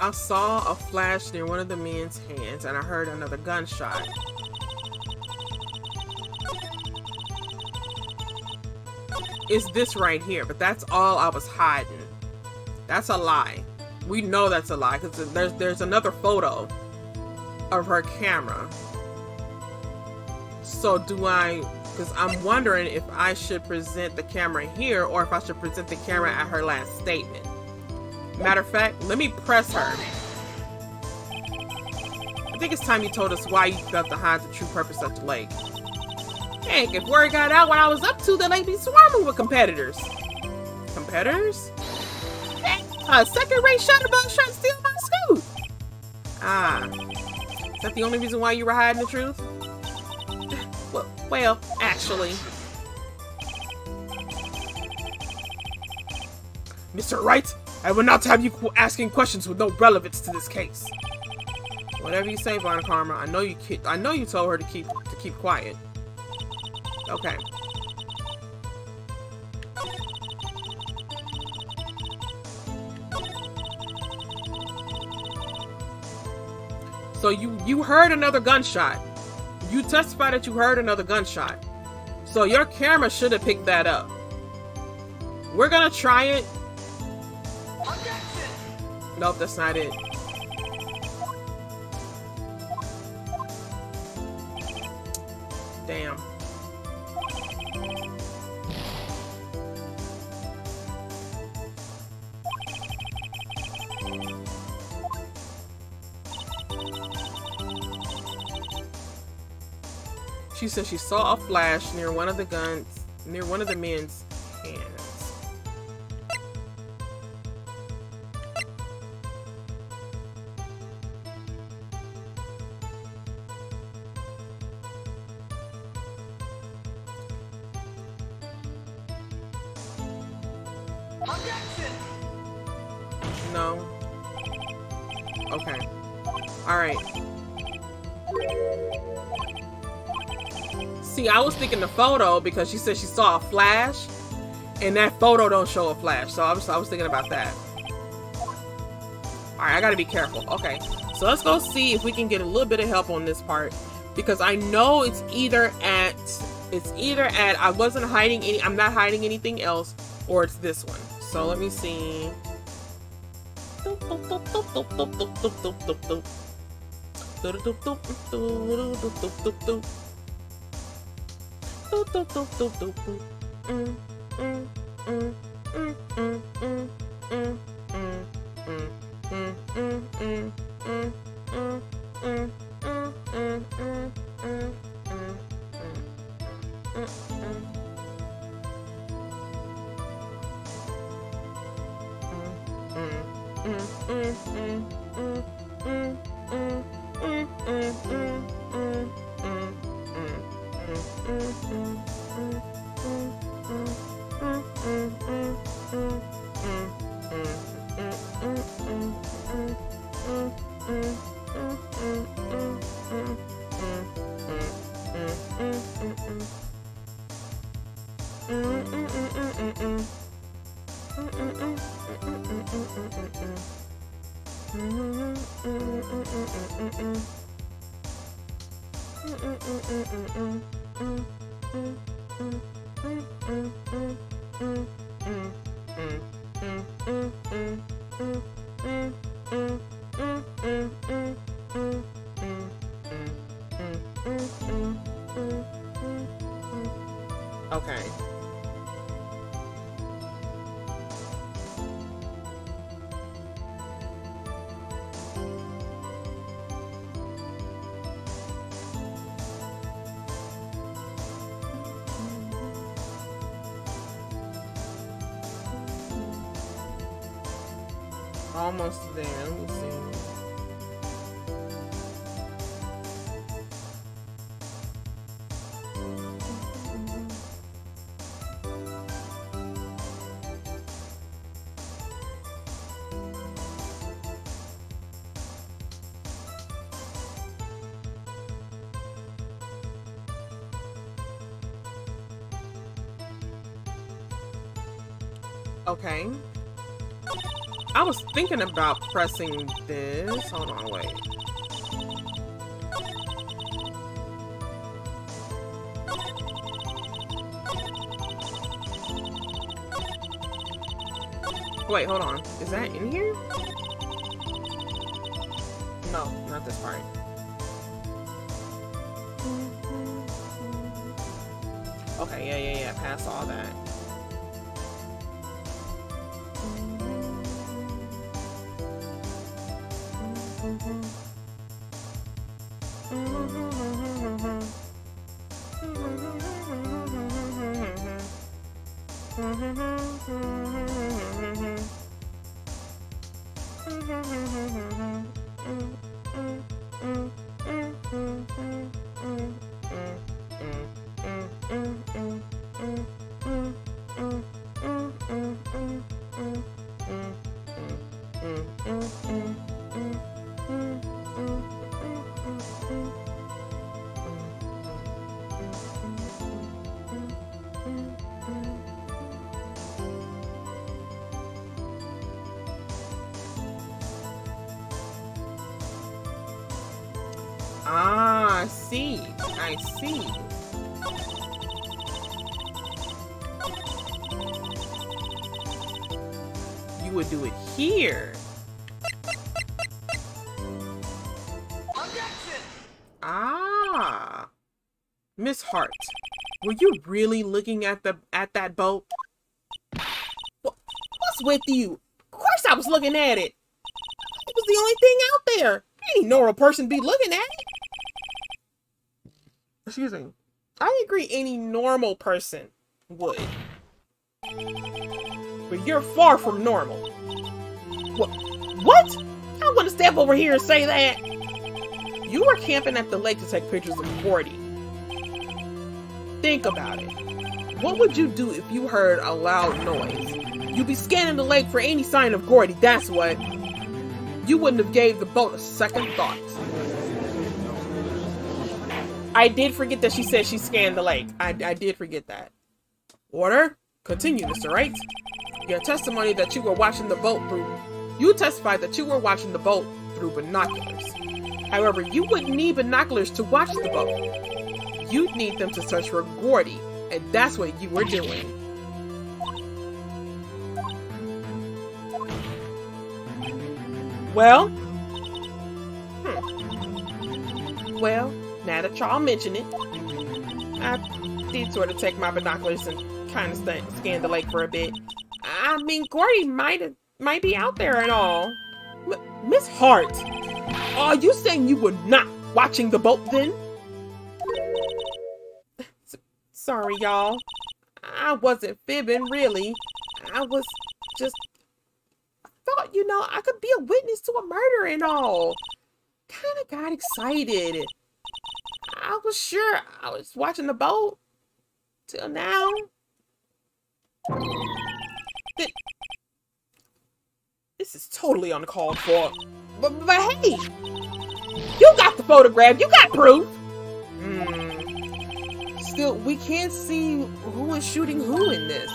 I saw a flash near one of the men's hands, and I heard another gunshot. It's this right here, but that's all I was hiding. That's a lie. We know that's a lie, because there's another photo of her camera. So do I, because I'm wondering if I should present the camera here, or if I should present the camera at her last statement. Matter of fact, let me press her. I think it's time you told us why you felt to hide the true purpose of the lake. Heck, if word got out what I was up to, the lake be swarming with competitors. Competitors? A second-rate shutterbug trying to steal my scoop. Ah. Is that the only reason why you were hiding the truth? Well, actually. Mr. Wright, I will not have you asking questions with no relevance to this case. Whatever you say, Von Karma. I know you told her to keep quiet. Okay. So you heard another gunshot. You testified that you heard another gunshot. So your camera should have picked that up. We're gonna try it. Nope, that's not it. Damn. She said she saw a flash near one of the men's hands. No. Okay. Alright. See, I was thinking the photo because she said she saw a flash, and that photo don't show a flash, so I was thinking about that. Alright, I gotta be careful. Okay, so let's go see if we can get a little bit of help on this part, because I know it's either at I wasn't hiding I'm not hiding anything else, or it's this one. So let me see. Okay. Almost there. Let me see. Okay. I was thinking about pressing this. Hold on, wait. Wait, hold on. Is that in here? No, not this part. Okay, yeah. Past all that. Ah, I see. I see. You would do it here. Ah. Miss Hart, were you really looking at that boat? What's with you? Of course I was looking at it. It was the only thing out there. Any normal person be looking at it. Excuse me. I agree any normal person would. But you're far from normal. What? I want to step over here and say that. You were camping at the lake to take pictures of Gordy. Think about it. What would you do if you heard a loud noise? You'd be scanning the lake for any sign of Gordy, that's what. You wouldn't have gave the boat a second thought. I did forget that she said she scanned the lake. I did forget that. Order? Continue, Mr. Wright. Your testimony that you were watching the boat through... You testified that you were watching the boat through binoculars. However, you wouldn't need binoculars to watch the boat. You'd need them to search for Gordy, and that's what you were doing. Well? Well, now that y'all mention it, I did sort of take my binoculars and kind of scan the lake for a bit. I mean, Gordy might be out there and all. Miss Hart, are you saying you were not watching the boat then? Sorry, y'all. I wasn't fibbing, really. I was just... I thought, I could be a witness to a murder and all. Kind of got excited. I was sure I was watching the boat. Till now. This is totally uncalled for. But hey! You got the photograph. You got proof. Still, we can't see who is shooting who in this.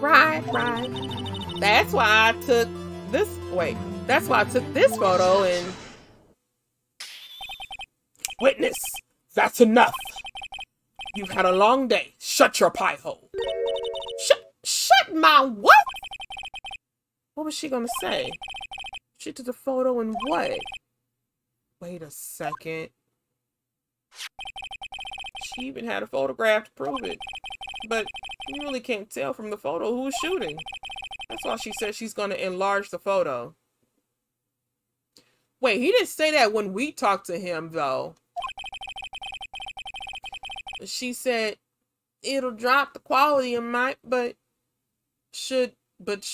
Right. That's why I took this. Wait, that's why I took this photo and... Witness, That's enough. You've had a long day. Shut your pie hole. Shut my what? What was she gonna say? She took the photo and what? Wait a second. She even had a photograph to prove it. But you really can't tell from the photo who's shooting. That's why she said she's gonna enlarge the photo. Wait, he didn't say that when we talked to him, though. She said it'll drop the quality of my, but should let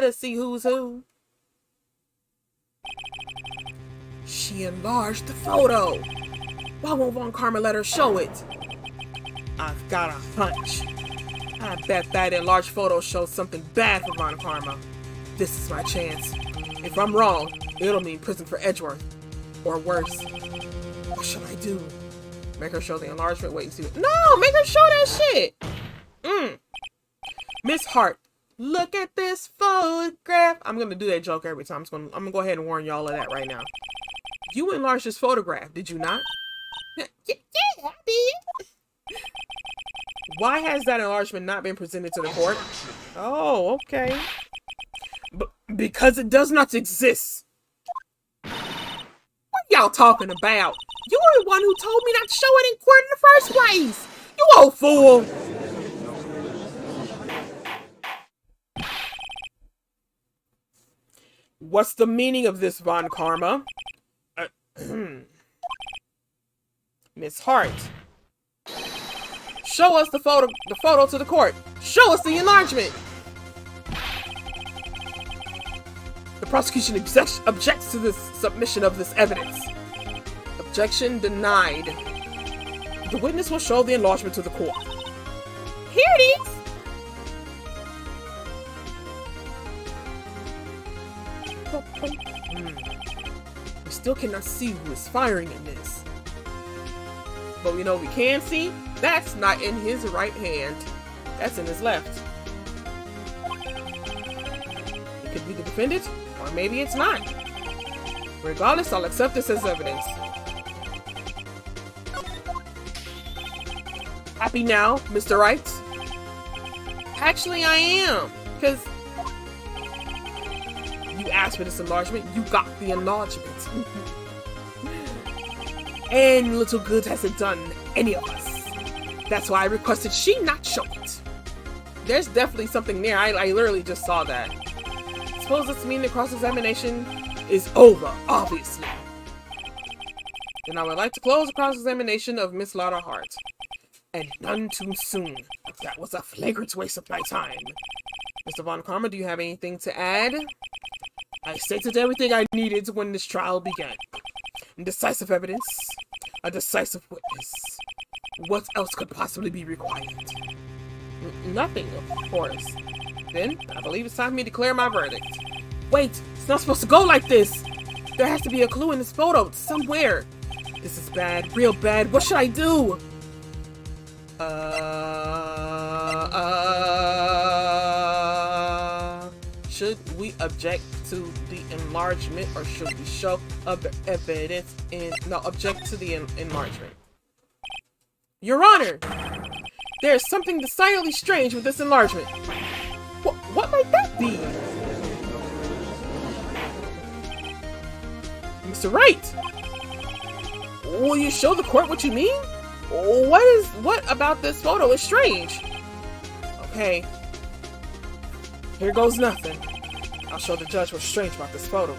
us see who's who. She enlarged the photo. Why won't Von Karma let her show it? I've got a hunch. I bet that enlarged photo shows something bad for Von Karma. This is my chance. If I'm wrong, it'll mean prison for Edgeworth. Or worse. What should I do? Make her show the enlargement? Wait and see. No, make her show that shit! Miss Hart, look at this photograph. I'm gonna do that joke every time. I'm gonna go ahead and warn y'all of that right now. You enlarged this photograph, did you not? Yeah, I did. Why has that enlargement not been presented to the court? Oh, okay. Because it does not exist. What y'all talking about? You were the one who told me not to show it in court in the first place. You old fool. What's the meaning of this, Von Karma? Miss Hart. Show us the photo to the court. Show us the enlargement. The prosecution objects to this submission of this evidence. Objection denied. The witness will show the enlargement to the court. Here it is. We still cannot see who is firing in this. But we know we can see that's not in his right hand. That's in his left. It could be the defendant, or maybe it's not. Regardless, I'll accept this as evidence. Happy now, Mr. Wright? Actually, I am, because you asked for this enlargement, you got the enlargement. And Little Good hasn't done any of us. That's why I requested she not show it. There's definitely something there. I literally just saw that. Suppose this means the cross-examination is over, obviously. Then I would like to close the cross-examination of Miss Lotta Hart. And none too soon. That was a flagrant waste of my time. Mr. Von Karma, do you have anything to add? I stated everything I needed when this trial began. Decisive evidence, a decisive witness. What else could possibly be required? Nothing, of course. Then, I believe it's time for me to declare my verdict. Wait, it's not supposed to go like this! There has to be a clue in this photo, somewhere. This is bad, real bad. What should I do? Should we object to the enlargement, or should we show other evidence object to the enlargement? Your Honor, there is something decidedly strange with this enlargement. What might that be? Mr. Wright, will you show the court what you mean? What about this photo is strange? Okay. Here goes nothing. I'll show the judge what's strange about this photo.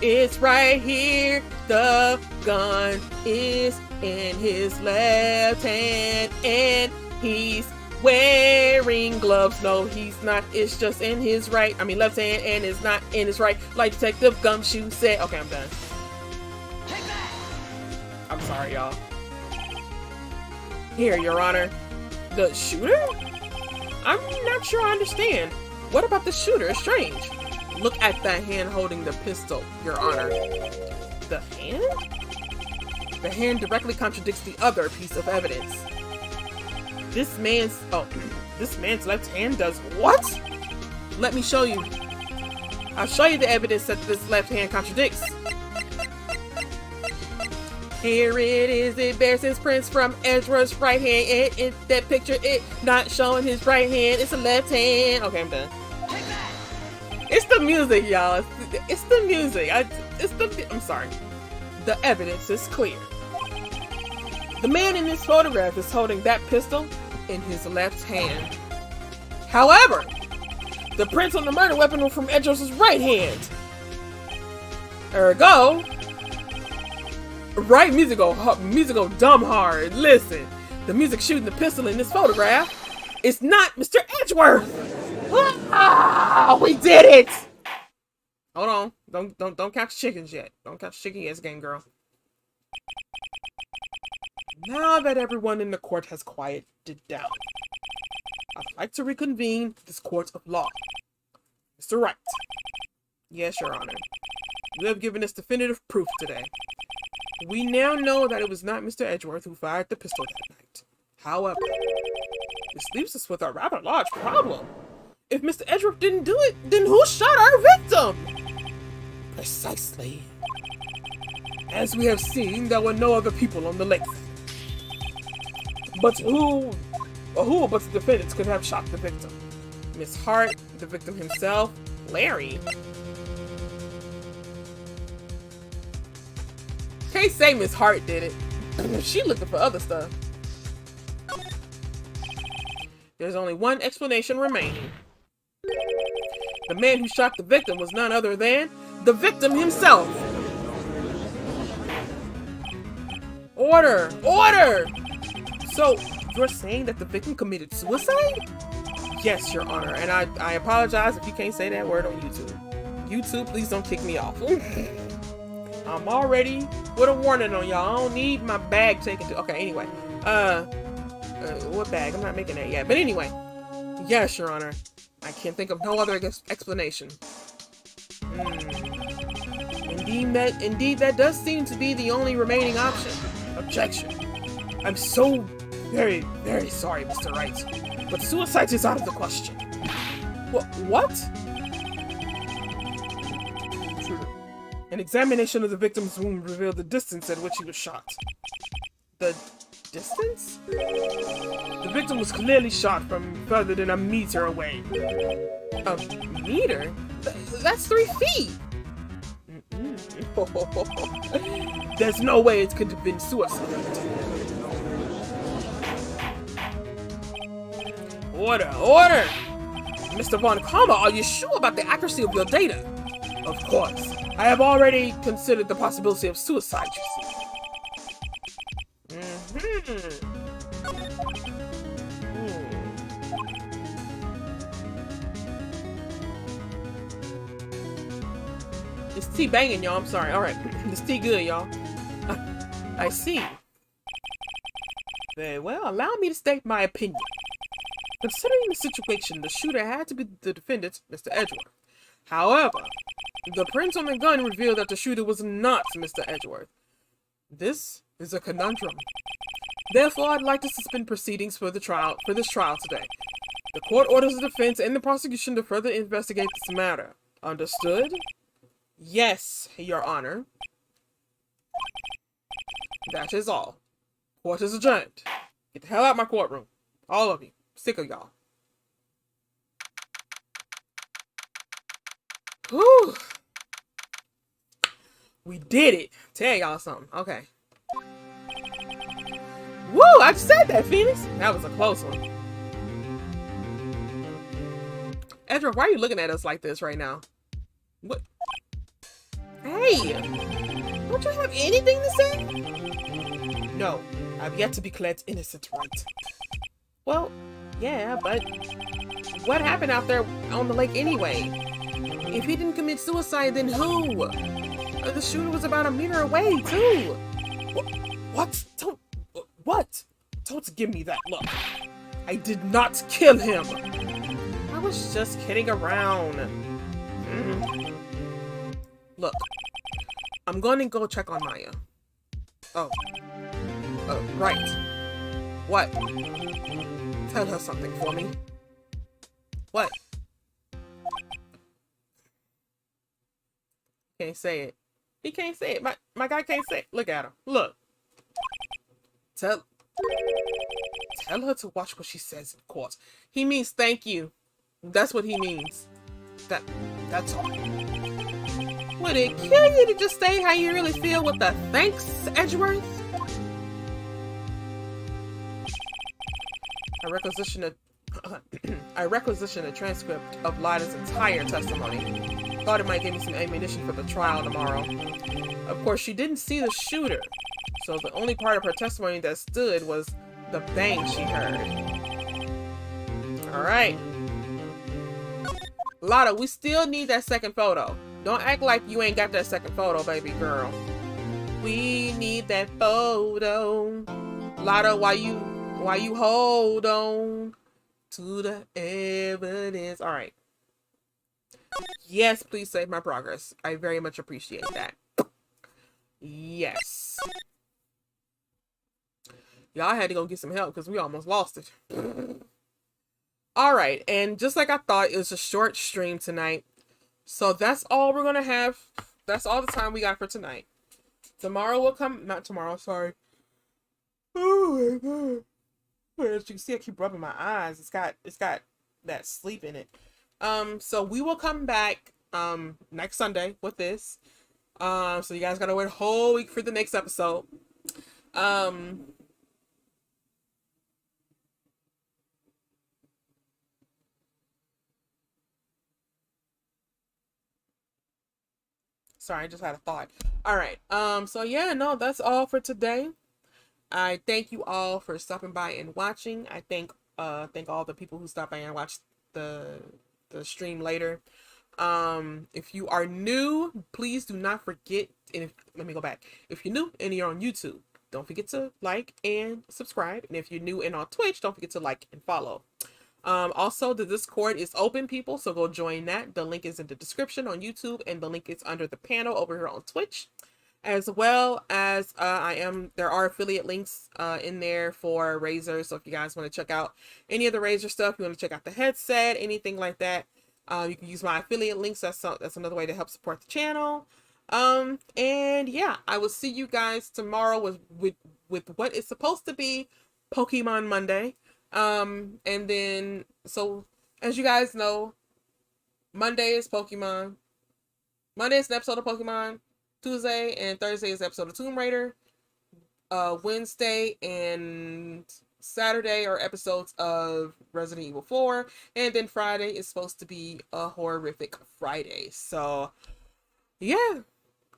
It's right here. The gun is in his left hand and he's wearing gloves. No, he's not. It's just in his right. Left hand, and it's not in his right. Like Detective Gumshoe said. Okay, I'm done. I'm sorry, y'all. Here, Your Honor. The shooter? I'm not sure I understand. What about the shooter? It's strange. Look at the hand holding the pistol, Your Honor. The hand? The hand directly contradicts the other piece of evidence. This man's left hand does what? Let me show you. I'll show you the evidence that this left hand contradicts. Here it is, it bears his prints from Edgeworth's right hand. That picture, it not showing his right hand, it's a left hand. Okay, I'm done. It's the music, y'all. It's the music. I'm sorry. The evidence is clear. The man in this photograph is holding that pistol in his left hand. However, the prints on the murder weapon were from Edgeworth's right hand. Ergo, right music go dumb hard. Listen, the music shooting the pistol in this photograph is not Mr. Edgeworth. Ah, we did it! Hold on, don't catch chickens yet. Don't catch chicken yet, game girl. Now that everyone in the court has quieted down, I'd like to reconvene this court of law. Mr. Wright. Yes, Your Honor. You have given us definitive proof today. We now know that it was not Mr. Edgeworth who fired the pistol that night. However, this leaves us with a rather large problem. If Mr. Edgeworth didn't do it, then who shot our victim? Precisely. As we have seen, there were no other people on the lake. But who but the defendants could have shot the victim? Miss Hart, the victim himself, Larry. Can't say Miss Hart did it. She looking for other stuff. There's only one explanation remaining. The man who shot the victim was none other than the victim himself. Order! Order! So, you're saying that the victim committed suicide? Yes, Your Honor, and I apologize if you can't say that word on YouTube. YouTube, please don't kick me off. I'm already with a warning on y'all. I don't need my bag taken to... Okay, anyway. What bag? I'm not making that yet. But anyway. Yes, Your Honor. I can't think of no other explanation. Indeed, that does seem to be the only remaining option. Objection. I'm so very, very sorry, Mr. Wright, but suicide is out of the question. What? An examination of the victim's wound revealed the distance at which he was shot. The distance? The victim was clearly shot from further than a meter away. A meter? That's 3 feet! There's no way it could have been suicide. Order! Order! Mr. Von Karma, are you sure about the accuracy of your data? Of course. I have already considered the possibility of suicide, you see. This tea banging, y'all. I'm sorry. Alright. This tea good, y'all. I see. Very well. Allow me to state my opinion. Considering the situation, the shooter had to be the defendant, Mr. Edgeworth. However, the prints on the gun revealed that the shooter was not Mr. Edgeworth. This is a conundrum. Therefore, I'd like to suspend proceedings for this trial today. The court orders the defense and the prosecution to further investigate this matter. Understood? Yes, Your Honor. That is all. Court is adjourned. Get the hell out of my courtroom. All of you. Sick of y'all. Whew. We did it. Tell y'all something. Okay. Woo! I just said that, Phoenix. That was a close one. Ezra, why are you looking at us like this right now? What? Hey! Don't you have anything to say? No. I've yet to be declared innocent, right? Well, yeah, but what happened out there on the lake anyway? If he didn't commit suicide, then who? The shooter was about a meter away, too. What? Don't give me that look. I did not kill him. I was just kidding around. Look, I'm going to go check on Maya. Oh, right. What? Tell her something for me. What? Can't say it. He can't say it. My guy can't say it. Look at him. Look. Tell her to watch what she says in court. He means thank you. That's what he means. That's all. Would it kill you to just say how you really feel with the thanks, Edgeworth? I requisitioned a transcript of Lada's entire testimony. Thought it might give me some ammunition for the trial tomorrow. Of course, she didn't see the shooter, so the only part of her testimony that stood was the bang she heard. Alright. Lada, we still need that second photo. Don't act like you ain't got that second photo, baby girl. We need that photo. Lada, why you hold on to the evidence? Alright. Yes, please save my progress. I very much appreciate that. Yes. Y'all had to go get some help because we almost lost it. Alright, and just like I thought, it was a short stream tonight. So that's all we're gonna have. That's all the time we got for tonight. Tomorrow will come. Not tomorrow, sorry. Oh my god. As you can see, I keep rubbing my eyes. It's got that sleep in it. So we will come back next Sunday with this. So you guys gotta wait a whole week for the next episode. Sorry, I just had a thought. All right. So yeah, no, that's all for today. I thank you all for stopping by and watching. I thank all the people who stopped by and watched the stream later. If you are new, please do not forget, and let me go back. If you're new and you're on YouTube, don't forget to like and subscribe. And if you're new and on Twitch, don't forget to like and follow. Also, the Discord is open, people, so go join that. The link is in the description on YouTube, and the link is under the panel over here on Twitch, as well as there are affiliate links in there for Razer. So if you guys want to check out any of the Razer stuff, you want to check out the headset, anything like that, you can use my affiliate links. That's another way to help support the channel. And yeah, I will see you guys tomorrow with what is supposed to be Pokemon Monday. And then, so as you guys know, Monday is Pokemon. Monday is an episode of Pokemon. Tuesday and Thursday is an episode of Tomb Raider. Wednesday and Saturday are episodes of Resident Evil 4. And then Friday is supposed to be a horrific Friday. So yeah,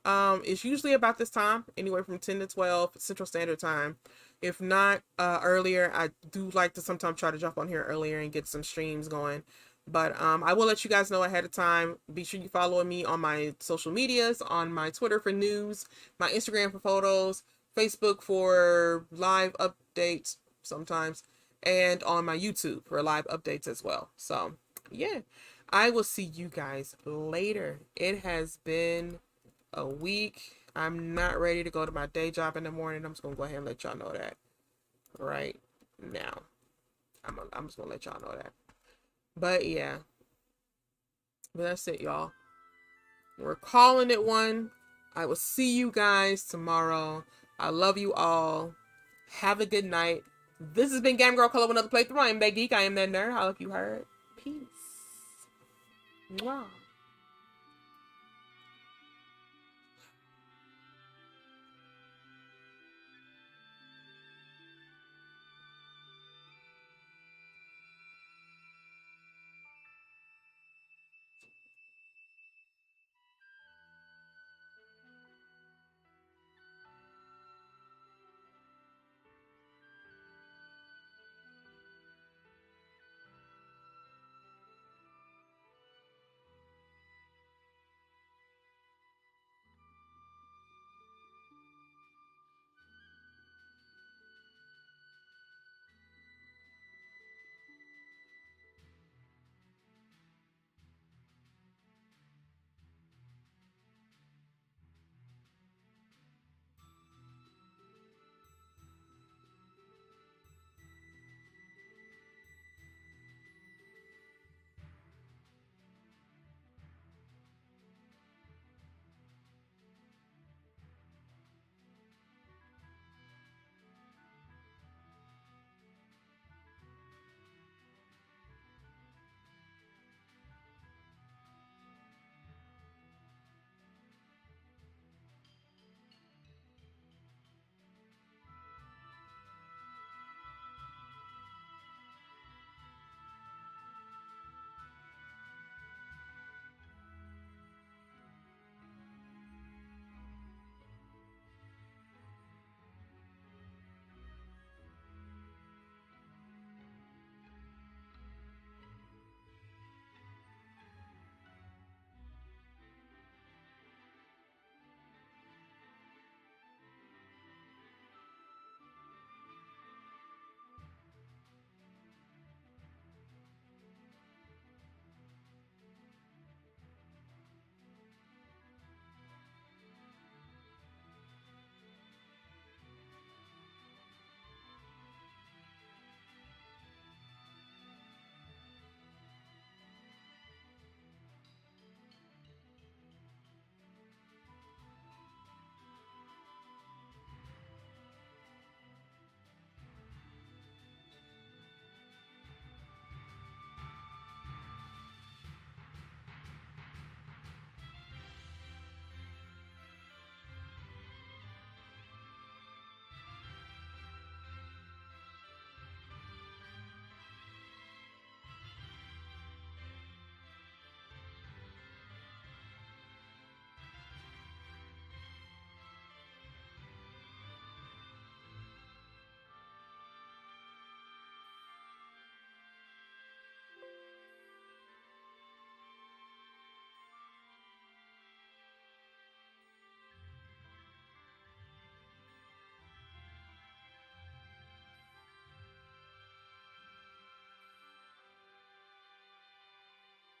it's usually about this time, anywhere from 10 to 12 Central Standard Time. If not earlier, I do like to sometimes try to jump on here earlier and get some streams going. But I will let you guys know ahead of time. Be sure you follow me on my social medias, on my Twitter for news, my Instagram for photos, Facebook for live updates sometimes, and on my YouTube for live updates as well. So yeah, I will see you guys later. It has been a week. I'm not ready to go to my day job in the morning. I'm just gonna go ahead and let y'all know that right now. I'm just gonna let y'all know that. But yeah, but that's it, y'all. We're calling it one. I will see you guys tomorrow. I love you all. Have a good night. This has been Game Girl Color with another playthrough. I am that geek. I am that nerd. I hope you heard. Peace. Mwah.